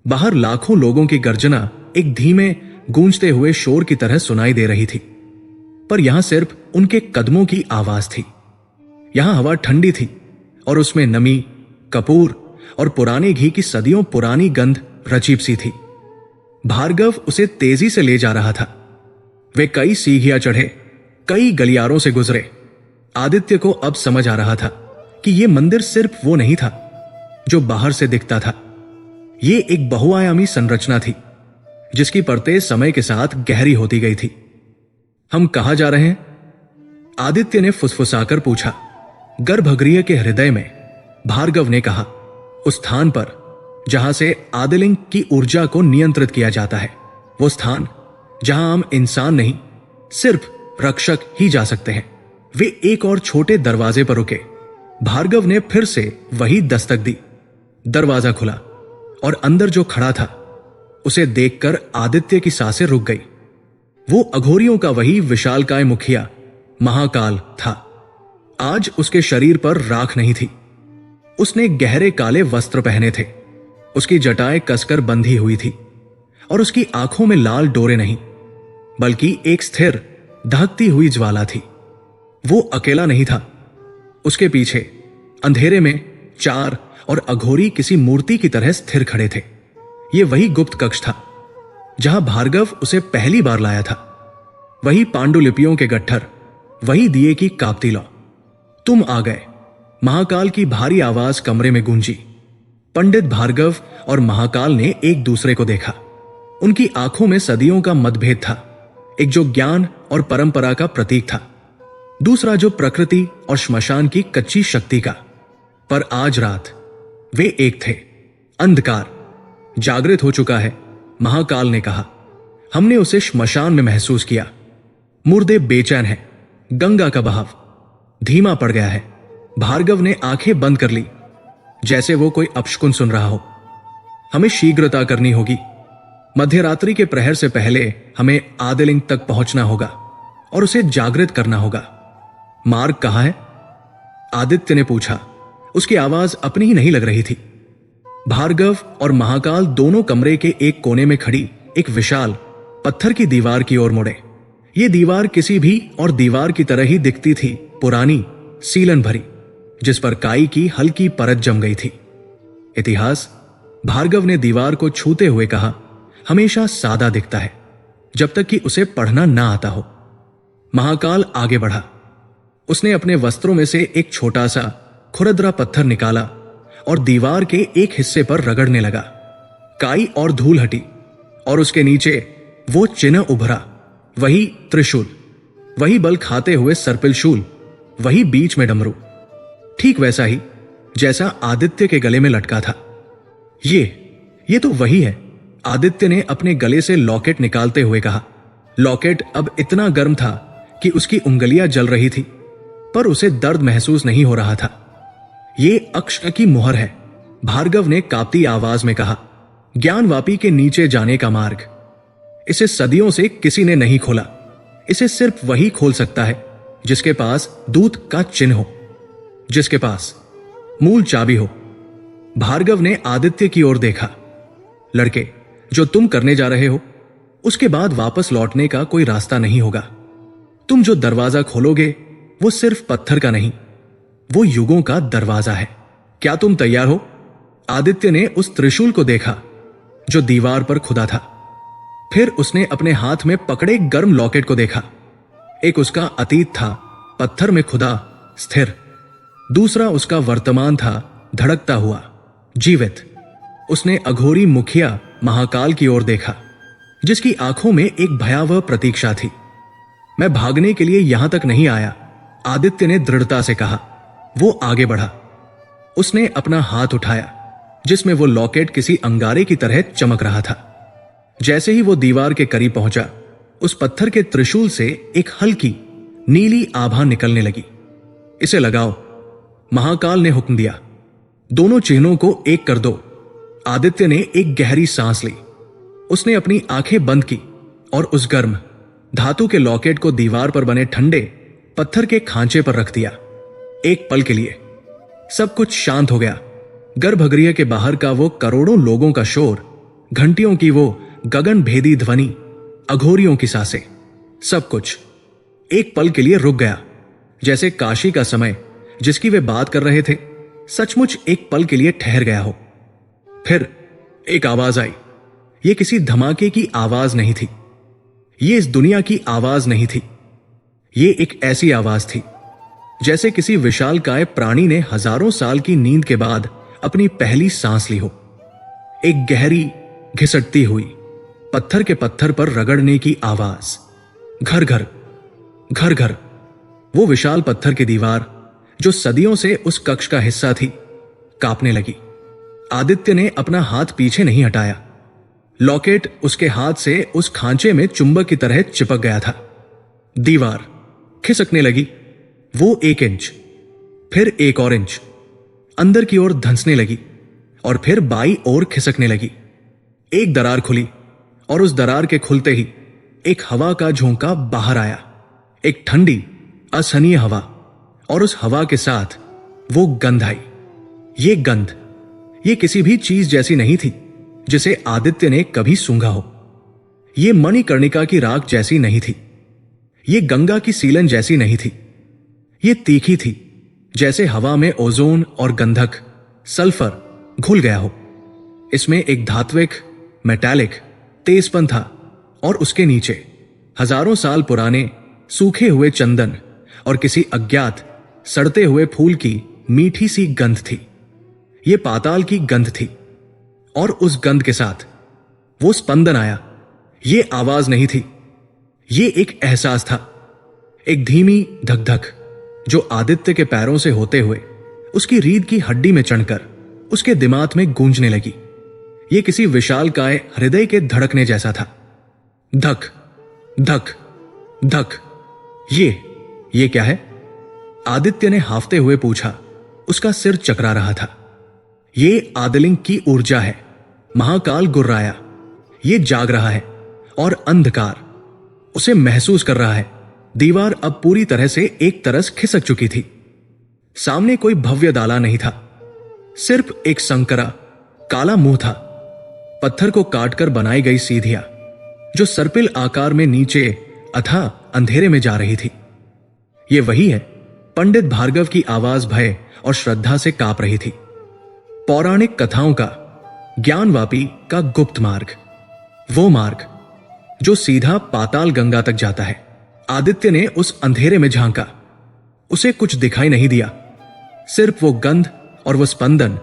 बाहर लाखों लोगों की गर्जना एक धीमे गूंजते हुए शोर की तरह सुनाई दे रही थी, पर यहां सिर्फ उनके कदमों की आवाज थी। यहां हवा ठंडी थी और उसमें नमी, कपूर और पुराने घी की सदियों पुरानी गंध रजीब सी थी। भार्गव उसे तेजी से ले जा रहा था। वे कई सीढ़ियां चढ़े, कई गलियारों से गुजरे। आदित्य को अब समझ आ रहा था कि यह मंदिर सिर्फ वो नहीं था जो बाहर से दिखता था। ये एक बहुआयामी संरचना थी जिसकी परतें समय के साथ गहरी होती गई थी। हम कहां जा रहे हैं? आदित्य ने फुसफुसाकर पूछा। गर्भगृह के हृदय में, भार्गव ने कहा। उस स्थान पर जहां से आदिलिंग की ऊर्जा को नियंत्रित किया जाता है, वो स्थान जहां हम इंसान नहीं, सिर्फ रक्षक ही जा सकते हैं। वे एक और छोटे दरवाजे पर रुके। भार्गव ने फिर से वही दस्तक दी। दरवाजा खुला और अंदर जो खड़ा था उसे देखकर आदित्य की सांसें रुक गई। वो अघोरियों का वही विशालकाय मुखिया महाकाल था। आज उसके शरीर पर राख नहीं थी। उसने गहरे काले वस्त्र पहने थे। उसकी जटाएं कसकर बंधी हुई थी और उसकी आंखों में लाल डोरे नहीं, बल्कि एक स्थिर दहकती हुई ज्वाला थी। वो अकेला नहीं था। उसके पीछे अंधेरे में चार और अघोरी किसी मूर्ति की तरह स्थिर खड़े थे। ये वही गुप्त कक्ष था जहां भार्गव उसे पहली बार लाया था। वही पांडुलिपियों के गट्ठर, वही दिए की कापती लौ। तुम आ गए, महाकाल की भारी आवाज कमरे में गूंजी। पंडित भार्गव और महाकाल ने एक दूसरे को देखा। उनकी आंखों में सदियों का मतभेद था। एक जो ज्ञान और परंपरा का प्रतीक था, दूसरा जो प्रकृति और श्मशान की कच्ची शक्ति का। पर आज रात वे एक थे। अंधकार जागृत हो चुका है, महाकाल ने कहा। हमने उसे श्मशान में महसूस किया। मुर्दे बेचैन हैं, गंगा का बहाव धीमा पड़ गया है। भार्गव ने आंखें बंद कर ली, जैसे वो कोई अपशकुन सुन रहा हो। हमें शीघ्रता करनी होगी। मध्यरात्रि के प्रहर से पहले हमें आदिलिंग तक पहुंचना होगा और उसे जागृत करना होगा। मार्ग कहां है? आदित्य ने पूछा। उसकी आवाज अपनी ही नहीं लग रही थी। भार्गव और महाकाल दोनों कमरे के एक कोने में खड़ी एक विशाल पत्थर की दीवार की ओर मुड़े। ये दीवार किसी भी और दीवार की तरह ही दिखती थी, पुरानी, सीलन भरी, जिस पर काई की हल्की परत जम गई थी। इतिहास, भार्गव ने दीवार को छूते हुए कहा, हमेशा सादा दिखता है जब तक कि उसे पढ़ना ना आता हो। महाकाल आगे बढ़ा। उसने अपने वस्त्रों में से एक छोटा सा खुरदरा पत्थर निकाला और दीवार के एक हिस्से पर रगड़ने लगा। काई और धूल हटी और उसके नीचे वो चिन्ह उभरा। वही त्रिशूल, वही बल खाते हुए सर्पिल शूल, वही बीच में डमरू, ठीक वैसा ही जैसा आदित्य के गले में लटका था। ये तो वही है। आदित्य ने अपने गले से लॉकेट निकालते हुए कहा। लॉकेट अब इतना गर्म था कि उसकी उंगलियां जल रही थी, पर उसे दर्द महसूस नहीं हो रहा था। ये अक्ष की मुहर है, भार्गव ने कांपती आवाज में कहा। ज्ञानवापी के नीचे जाने का मार्ग। इसे सदियों से किसी ने नहीं खोला। इसे सिर्फ वही खोल सकता है जिसके पास दूत का चिन्ह हो, जिसके पास मूल चाबी हो। भार्गव ने आदित्य की ओर देखा। लड़के, जो तुम करने जा रहे हो, उसके बाद वापस लौटने का कोई रास्ता नहीं होगा। तुम जो दरवाजा खोलोगे वो सिर्फ पत्थर का नहीं, वो युगों का दरवाजा है। क्या तुम तैयार हो? आदित्य ने उस त्रिशूल को देखा जो दीवार पर खुदा था। फिर उसने अपने हाथ में पकड़े गर्म लॉकेट को देखा। एक उसका अतीत था, पत्थर में खुदा, स्थिर। दूसरा उसका वर्तमान था, धड़कता हुआ, जीवित। उसने अघोरी मुखिया महाकाल की ओर देखा, जिसकी आंखों में एक भयावह प्रतीक्षा थी। मैं भागने के लिए यहां तक नहीं आया, आदित्य ने दृढ़ता से कहा। वो आगे बढ़ा। उसने अपना हाथ उठाया, जिसमें वो लॉकेट किसी अंगारे की तरह चमक रहा था। जैसे ही वो दीवार के करीब पहुंचा, उस पत्थर के त्रिशूल से एक हल्की नीली आभा निकलने लगी। इसे लगाओ, महाकाल ने हुक्म दिया। दोनों चिन्हों को एक कर दो। आदित्य ने एक गहरी सांस ली। उसने अपनी आंखें बंद की और उस गर्म धातु के लॉकेट को दीवार पर बने ठंडे पत्थर के खांचे पर रख दिया। एक पल के लिए सब कुछ शांत हो गया। गर्भगृह के बाहर का वो करोड़ों लोगों का शोर, घंटियों की वो गगन भेदी ध्वनि, अघोरियों की सांसें, सब कुछ एक पल के लिए रुक गया। जैसे काशी का समय जिसकी वे बात कर रहे थे, सचमुच एक पल के लिए ठहर गया हो। फिर एक आवाज आई। ये किसी धमाके की आवाज नहीं थी, ये इस दुनिया की आवाज नहीं थी। ये एक ऐसी आवाज थी जैसे किसी विशालकाय प्राणी ने हजारों साल की नींद के बाद अपनी पहली सांस ली हो। एक गहरी, घिसटती हुई, पत्थर के पत्थर पर रगड़ने की आवाज। घर घर, घर घर। वो विशाल पत्थर की दीवार जो सदियों से उस कक्ष का हिस्सा थी, कांपने लगी। आदित्य ने अपना हाथ पीछे नहीं हटाया। लॉकेट उसके हाथ से उस खांचे में चुंबक की तरह चिपक गया था। दीवार खिसकने लगी। वो 1 इंच, फिर 1 और इंच अंदर की ओर धंसने लगी और फिर बाई ओर खिसकने लगी। एक दरार खुली और उस दरार के खुलते ही एक हवा का झोंका बाहर आया। एक ठंडी, असहनीय हवा, और उस हवा के साथ वो गंध आई। ये गंध, ये किसी भी चीज जैसी नहीं थी जिसे आदित्य ने कभी सूंघा हो। ये मणिकर्णिका की राख जैसी नहीं थी, ये गंगा की सीलन जैसी नहीं थी। ये तीखी थी, जैसे हवा में ओजोन और गंधक, सल्फर घुल गया हो। इसमें एक धात्विक, मेटालिक तेजपन था और उसके नीचे हजारों साल पुराने सूखे हुए चंदन और किसी अज्ञात सड़ते हुए फूल की मीठी सी गंध थी। ये पाताल की गंध थी और उस गंध के साथ वो स्पंदन आया। ये आवाज नहीं थी, ये एक एहसास था, एक धीमी धक धक जो आदित्य के पैरों से होते हुए उसकी रीढ़ की हड्डी में चढ़कर उसके दिमाग में गूंजने लगी। ये किसी विशालकाय हृदय के धड़कने जैसा था। धक धक धक। ये क्या है? आदित्य ने हाफते हुए पूछा। उसका सिर चकरा रहा था। ये आदिलिंग की ऊर्जा है। महाकाल गुर्राया। ये जाग रहा है और अंधकार उसे महसूस कर रहा है। दीवार अब पूरी तरह से एक तरस खिसक चुकी थी। सामने कोई भव्य दाला नहीं था, सिर्फ एक संकरा काला मुंह था। पत्थर को काटकर बनाई गई सीढ़ियां जो सर्पिल आकार में नीचे अथाह अंधेरे में जा रही थी। ये वही है। पंडित भार्गव की आवाज भय और श्रद्धा से कांप रही थी। पौराणिक कथाओं का, ज्ञानवापी का गुप्त मार्ग, वो मार्ग जो सीधा पाताल गंगा तक जाता है। आदित्य ने उस अंधेरे में झांका। उसे कुछ दिखाई नहीं दिया, सिर्फ वो गंध और वो स्पंदन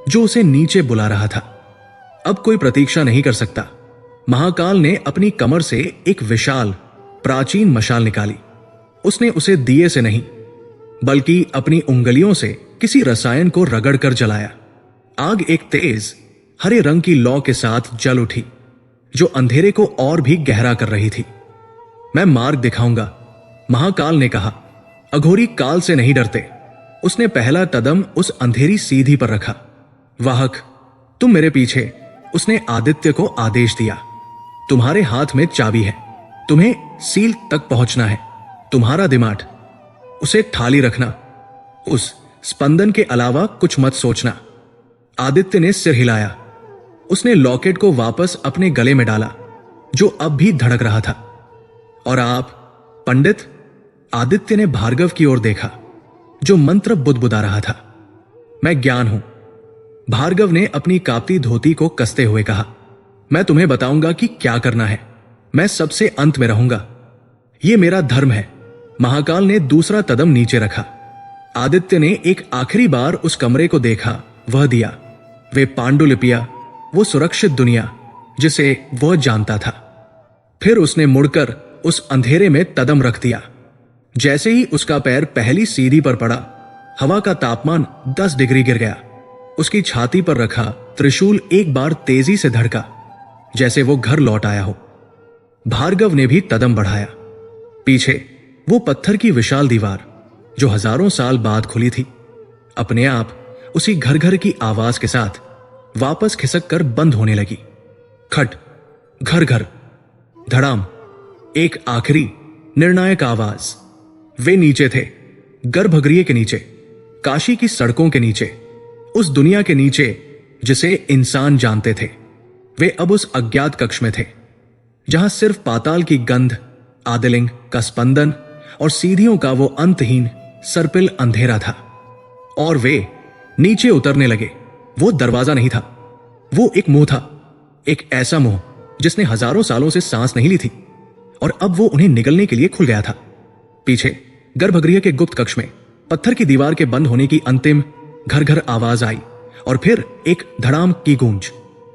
जो उसे नीचे बुला रहा था। अब कोई प्रतीक्षा नहीं कर सकता। महाकाल ने अपनी कमर से एक विशाल प्राचीन मशाल निकाली। उसने उसे दिए से नहीं बल्कि अपनी उंगलियों से किसी रसायन को रगड़कर जलाया। आग एक तेज हरे रंग की लौ के साथ जल उठी जो अंधेरे को और भी गहरा कर रही थी। मैं मार्ग दिखाऊंगा, महाकाल ने कहा। अघोरी काल से नहीं डरते। उसने पहला कदम उस अंधेरी सीधी पर रखा। वाहक, तुम मेरे पीछे। उसने आदित्य को आदेश दिया। तुम्हारे हाथ में चाबी है, तुम्हें सील तक पहुंचना है। तुम्हारा दिमाग, उसे थाली रखना। उस स्पंदन के अलावा कुछ मत सोचना। आदित्य ने सिर हिलाया। उसने लॉकेट को वापस अपने गले में डाला जो अब भी धड़क रहा था। और आप पंडित? आदित्य ने भार्गव की ओर देखा जो मंत्र बुदबुदा रहा था। मैं ज्ञान हूं, भार्गव ने अपनी कांपती धोती को कसते हुए कहा। मैं तुम्हें बताऊंगा कि क्या करना है। मैं सबसे अंत में रहूंगा, यह मेरा धर्म है। महाकाल ने दूसरा कदम नीचे रखा। आदित्य ने एक आखिरी बार उस कमरे को देखा, वह दिया, वे पांडुलिपियां, वो सुरक्षित दुनिया जिसे वह जानता था। फिर उसने मुड़कर उस अंधेरे में कदम रख दिया। जैसे ही उसका पैर पहली सीढ़ी पर पड़ा, हवा का तापमान 10 डिग्री गिर गया। उसकी छाती पर रखा त्रिशूल एक बार तेजी से धड़का, जैसे वो घर लौट आया हो। भार्गव ने भी कदम बढ़ाया। पीछे वो पत्थर की विशाल दीवार जो हजारों साल बाद खुली थी, अपने आप उसी घर घर की आवाज के साथ वापस खिसक कर बंद होने लगी। खट, घर घर, धड़ाम, एक आखिरी निर्णायक आवाज। वे नीचे थे, गर्भगृह के नीचे, काशी की सड़कों के नीचे, उस दुनिया के नीचे जिसे इंसान जानते थे। वे अब उस अज्ञात कक्ष में थे जहां सिर्फ पाताल की गंध, आदिलिंग का स्पंदन और सीढ़ियों का वो अंतहीन सर्पिल अंधेरा था। और वे नीचे उतरने लगे। वो दरवाजा नहीं था, वो एक मुंह था, एक ऐसा मुंह जिसने हजारों सालों से सांस नहीं ली थी और अब वो उन्हें निगलने के लिए खुल गया था। पीछे गर्भगृह के गुप्त कक्ष में पत्थर की दीवार के बंद होने की अंतिम घर घर आवाज आई और फिर एक धड़ाम की गूंज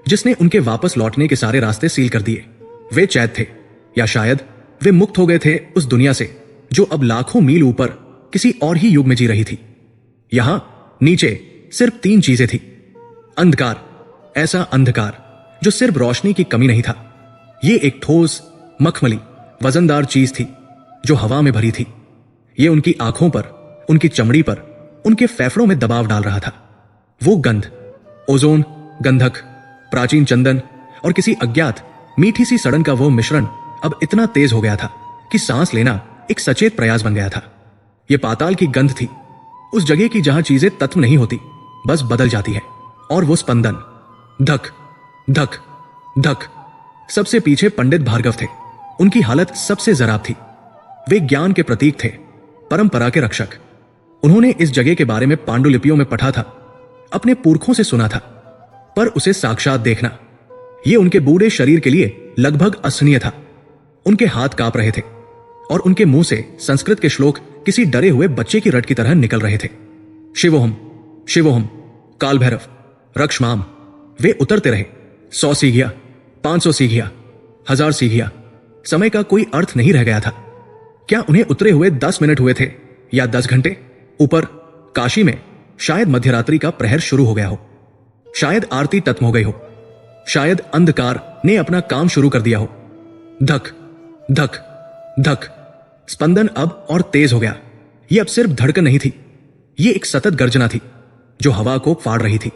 जिसने उनके वापस लौटने के सारे रास्ते सील कर दिए। वे चैत थे, या शायद वे मुक्त हो गए थे उस दुनिया से जो अब लाखों मील ऊपर किसी और ही युग में जी रही थी। यहां नीचे सिर्फ 3 चीजें थी। अंधकार, ऐसा अंधकार जो सिर्फ रोशनी की कमी नहीं था। ये एक ठोस, मखमली, वजनदार चीज थी जो हवा में भरी थी। ये उनकी आंखों पर, उनकी चमड़ी पर, उनके फेफड़ों में दबाव डाल रहा था। वो गंध, ओजोन, गंधक, प्राचीन चंदन और किसी अज्ञात मीठी सी सड़न का वो मिश्रण अब इतना तेज हो गया था कि सांस लेना एक सचेत प्रयास बन गया था। ये पाताल की गंध थी, उस जगह की जहां चीजें तत्व नहीं होती, बस बदल जाती है। और वो स्पंदन, धक धक धक। सबसे पीछे पंडित भार्गव थे। उनकी हालत सबसे जराब थी। वे ज्ञान के प्रतीक थे, परंपरा के रक्षक। उन्होंने इस जगह के बारे में पांडुलिपियों में पढ़ा था, अपने पुरखों से सुना था, पर उसे साक्षात देखना, यह उनके बूढ़े शरीर के लिए लगभग असहनीय था। उनके हाथ कांप रहे थे और उनके मुंह से संस्कृत के श्लोक किसी डरे हुए बच्चे की रट की तरह निकल रहे थे। शिवोहम शिवोहम, काल भैरव, रक्षमाम। वे उतरते रहे। 100 सीढ़ियां, 500 सीढ़ियां, 1000 सीढ़ियां। समय का कोई अर्थ नहीं रह गया था। क्या उन्हें उतरे हुए 10 मिनट हुए थे या 10 घंटे? ऊपर काशी में शायद मध्यरात्रि का प्रहर शुरू हो गया हो, शायद आरती खत्म हो गई हो, शायद अंधकार ने अपना काम शुरू कर दिया हो। धक धक धक। स्पंदन अब और तेज हो गया। यह अब सिर्फ धड़कन नहीं थी, यह एक सतत गर्जना थी जो हवा को फाड़ रही थी।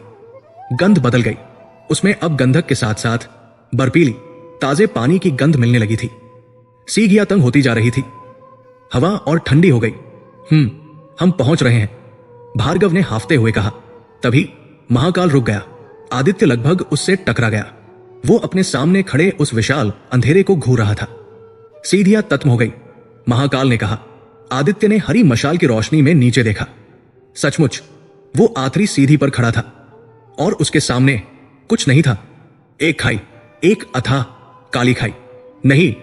गंध बदल गई। उसमें अब गंधक के साथ साथ बर्फीली, ताजे पानी की गंध मिलने लगी थी। सीढ़ियां तंग होती जा रही थी। हवा और ठंडी हो गई। हम पहुंच रहे हैं, भार्गव ने हाफते हुए कहा। तभी महाकाल रुक गया। आदित्य लगभग उससे टकरा गया। वो अपने सामने खड़े उस विशाल अंधेरे को घूर रहा था। सीढ़ियां खत्म हो गई, महाकाल ने कहा। आदित्य ने हरी मशाल की रोशनी में नीचे देखा। सचमुच वो आखिरी सीढ़ी पर खड़ा था और उसके सामने कुछ नहीं था। एक खाई, एक अथाह काली खाई। नहीं,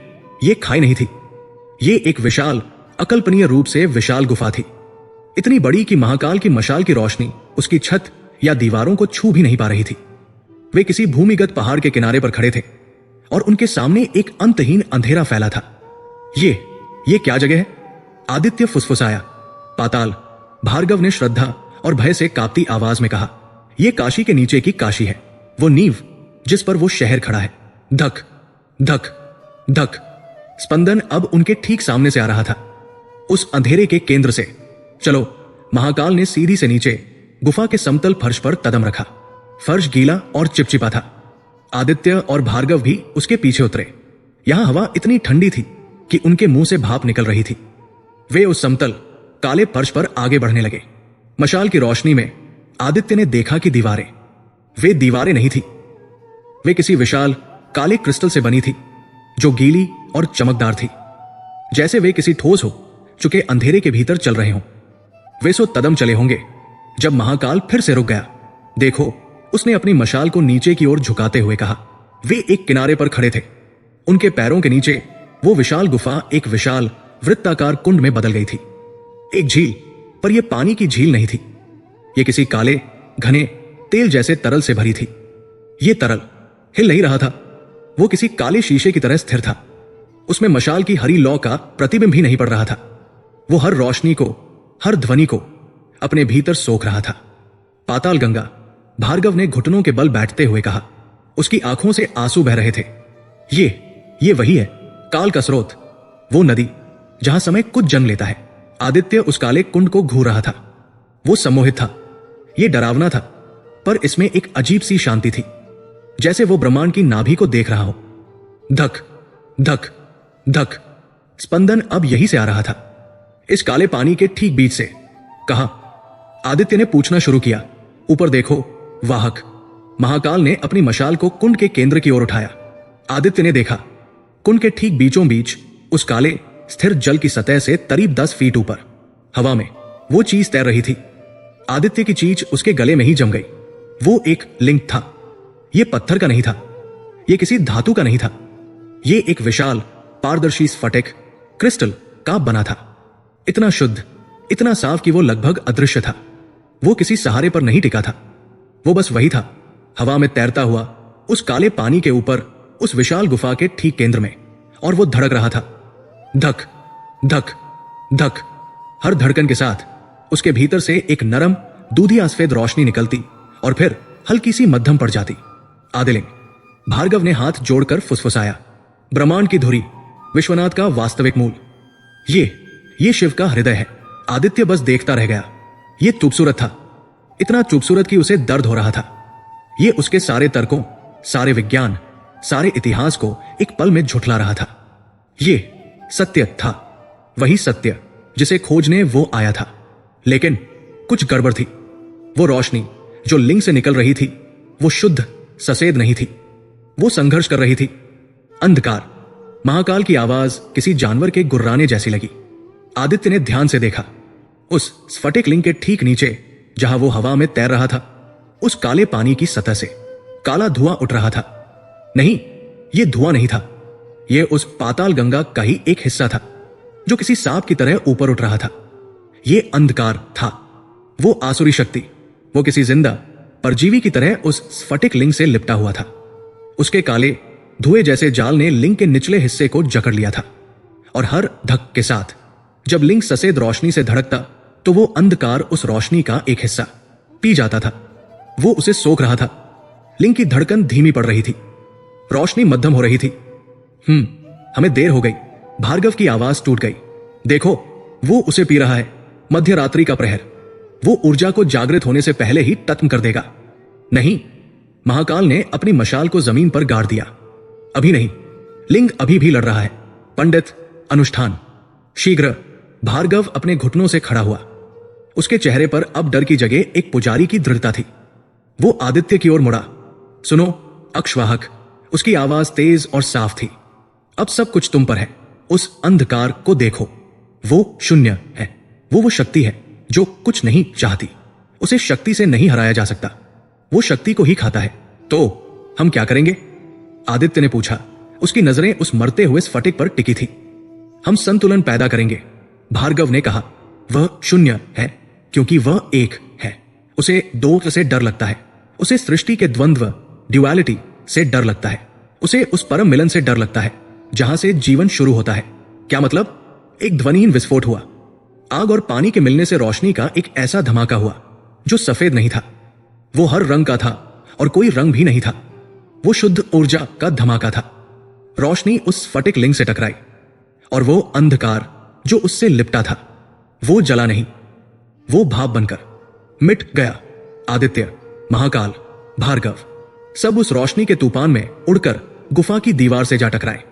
ये खाई नहीं थी, ये एक विशाल, अकल्पनीय रूप से विशाल गुफा थी। इतनी बड़ी कि महाकाल की मशाल की रोशनी उसकी छत या दीवारों को छू भी नहीं पा रही थी। वे किसी भूमिगत पहाड़ के किनारे पर खड़े थे और उनके सामने एक अंतहीन अंधेरा फैला था। ये क्या जगह है? आदित्य फुसफुसाया। पाताल, भार्गव ने श्रद्धा और भय से कांपती आवाज में कहा। यह काशी के नीचे की काशी है, वो नींव जिस पर वो शहर खड़ा है। धक धक धक। स्पंदन अब उनके ठीक सामने से आ रहा था, उस अंधेरे के केंद्र से। चलो, महाकाल ने सीढ़ी से नीचे गुफा के समतल फर्श पर कदम रखा। फर्श गीला और चिपचिपा था। आदित्य और भार्गव भी उसके पीछे उतरे। यहां हवा इतनी ठंडी थी कि उनके मुंह से भाप निकल रही थी। वे उस समतल काले फर्श पर आगे बढ़ने लगे। मशाल की रोशनी में आदित्य ने देखा कि दीवारें, वे दीवारें नहीं थी, वे किसी विशाल काले क्रिस्टल से बनी थी जो गीली और चमकदार थी, जैसे वे किसी ठोस हो चुके अंधेरे के भीतर चल रहे हों। वे सो कदम चले होंगे जब महाकाल फिर से रुक गया। देखो, उसने अपनी मशाल को नीचे की ओर झुकाते हुए कहा। वे एक किनारे पर खड़े थे। उनके पैरों के नीचे वो विशाल गुफा एक विशाल वृत्ताकार कुंड में बदल गई थी। एक झील, पर यह पानी की झील नहीं थी। यह किसी काले, घने तेल जैसे तरल से भरी थी। यह तरल हिल नहीं रहा था, वो किसी काले शीशे की तरह स्थिर था। उसमें मशाल की हरी लौ का प्रतिबिंब भी नहीं पड़ रहा था। वो हर रोशनी को, हर ध्वनि को अपने भीतर सोख रहा था। पाताल गंगा, भार्गव ने घुटनों के बल बैठते हुए कहा। उसकी आंखों से आंसू बह रहे थे। ये वही है, काल का स्रोत, वो नदी जहां समय कुछ जन्म लेता है। आदित्य उस काले कुंड को घूर रहा था। वो सम्मोहित था। यह डरावना था, पर इसमें एक अजीब सी शांति थी, जैसे वो ब्रह्मांड की नाभि को देख रहा हो। धक धक धक। स्पंदन अब यही से आ रहा था, इस काले पानी के ठीक बीच से। कहा, आदित्य ने पूछना शुरू किया। ऊपर देखो, वाहक। महाकाल ने अपनी मशाल को कुंड के केंद्र की ओर उठाया। आदित्य ने देखा, कुंड के ठीक बीचों बीच उस काले स्थिर जल की सतह से करीब 10 फीट ऊपर हवा में वो चीज तैर रही थी। आदित्य की चीज उसके गले में ही जम गई। वो एक लिंग था। यह पत्थर का नहीं था, ये किसी धातु का नहीं था। ये एक विशाल पारदर्शी स्फटिक क्रिस्टल का बना था, इतना शुद्ध, इतना साफ कि वो लगभग अदृश्य था। वो किसी सहारे पर नहीं टिका था, वो बस वही था, हवा में तैरता हुआ उस काले पानी के ऊपर, उस विशाल गुफा के ठीक केंद्र में। और वो धड़क रहा था, धक धक धक। हर धड़कन के साथ उसके भीतर से एक नरम दूधिया सफेद रोशनी निकलती और फिर हल्की सी मध्यम पड़ जाती। आदिलिंग, भार्गव ने हाथ जोड़कर फुसफुसाया, ब्रह्मांड की धुरी, विश्वनाथ का वास्तविक मूल, ये शिव का हृदय है। आदित्य बस देखता रह गया। ये खूबसूरत था, इतना खूबसूरत कि उसे दर्द हो रहा था। ये उसके सारे तर्कों, सारे विज्ञान, सारे इतिहास को एक पल में झुठला रहा था। ये सत्य था, वही सत्य जिसे खोजने वो आया था। लेकिन कुछ गड़बड़ थी। वो रोशनी जो लिंग से निकल रही थी, वो शुद्ध सफेद नहीं थी। वो संघर्ष कर रही थी। अंधकार। महाकाल की आवाज किसी जानवर के गुर्राने जैसी लगी। आदित्य ने ध्यान से देखा। उस स्फटिक लिंग के ठीक नीचे, जहां वो हवा में तैर रहा था, उस काले पानी की सतह से काला धुआं उठ रहा था। नहीं, यह धुआं नहीं था, यह उस पाताल गंगा का ही एक हिस्सा था जो किसी सांप की तरह ऊपर उठ रहा था। यह अंधकार था, वो आसुरी शक्ति, वो किसी जिंदा परजीवी की तरह उस स्फटिक लिंग से लिपटा हुआ था। उसके काले धुएं जैसे जाल ने लिंग के निचले हिस्से को जकड़ लिया था और हर धक के साथ जब लिंग सफेद रोशनी से धड़कता तो वो अंधकार उस रोशनी का एक हिस्सा पी जाता था। वो उसे सोख रहा था। लिंग की धड़कन धीमी पड़ रही थी, रोशनी मध्यम हो रही थी। हमें देर हो गई। भार्गव की आवाज टूट गई। देखो, वो उसे पी रहा है, मध्य रात्रि का प्रहर। वो ऊर्जा को जागृत होने से पहले ही खत्म कर देगा। नहीं, महाकाल ने अपनी मशाल को जमीन पर गाड़ दिया। अभी नहीं, लिंग अभी भी लड़ रहा है। पंडित, अनुष्ठान। शीघ्र। भार्गव अपने घुटनों से खड़ा हुआ। उसके चेहरे पर अब डर की जगह एक पुजारी की दृढ़ता थी। वो आदित्य की ओर मुड़ा। सुनो अक्षवाहक। उसकी आवाज तेज और साफ थी। अब सब कुछ तुम पर है। उस अंधकार को देखो, वो शून्य है। वो शक्ति है जो कुछ नहीं चाहती। उसे शक्ति से नहीं हराया जा सकता, वो शक्ति को ही खाता है। तो हम क्या करेंगे? आदित्य ने पूछा। उसकी नजरें उस मरते हुए स्फटिक पर टिकी थी। हम संतुलन पैदा करेंगे, भार्गव ने कहा। वह शून्य है क्योंकि वह एक है। उसे दो से डर लगता है। उसे सृष्टि के द्वंद्व, ड्युअलिटी से डर लगता है। उसे उस परम मिलन से डर लगता है जहां से जीवन शुरू होता है। क्या मतलब? एक ध्वनिहीन विस्फोट हुआ। आग और पानी के मिलने से रोशनी का एक ऐसा धमाका हुआ जो सफेद नहीं था। वो हर रंग का था और कोई रंग भी नहीं था। वो शुद्ध ऊर्जा का धमाका था। रोशनी उस स्फटिक लिंग से टकराई और वो अंधकार जो उससे लिपटा था, वो जला नहीं, वो भाप बनकर मिट गया। आदित्य, महाकाल, भार्गव सब उस रोशनी के तूफान में उड़कर गुफा की दीवार से जा टकराए।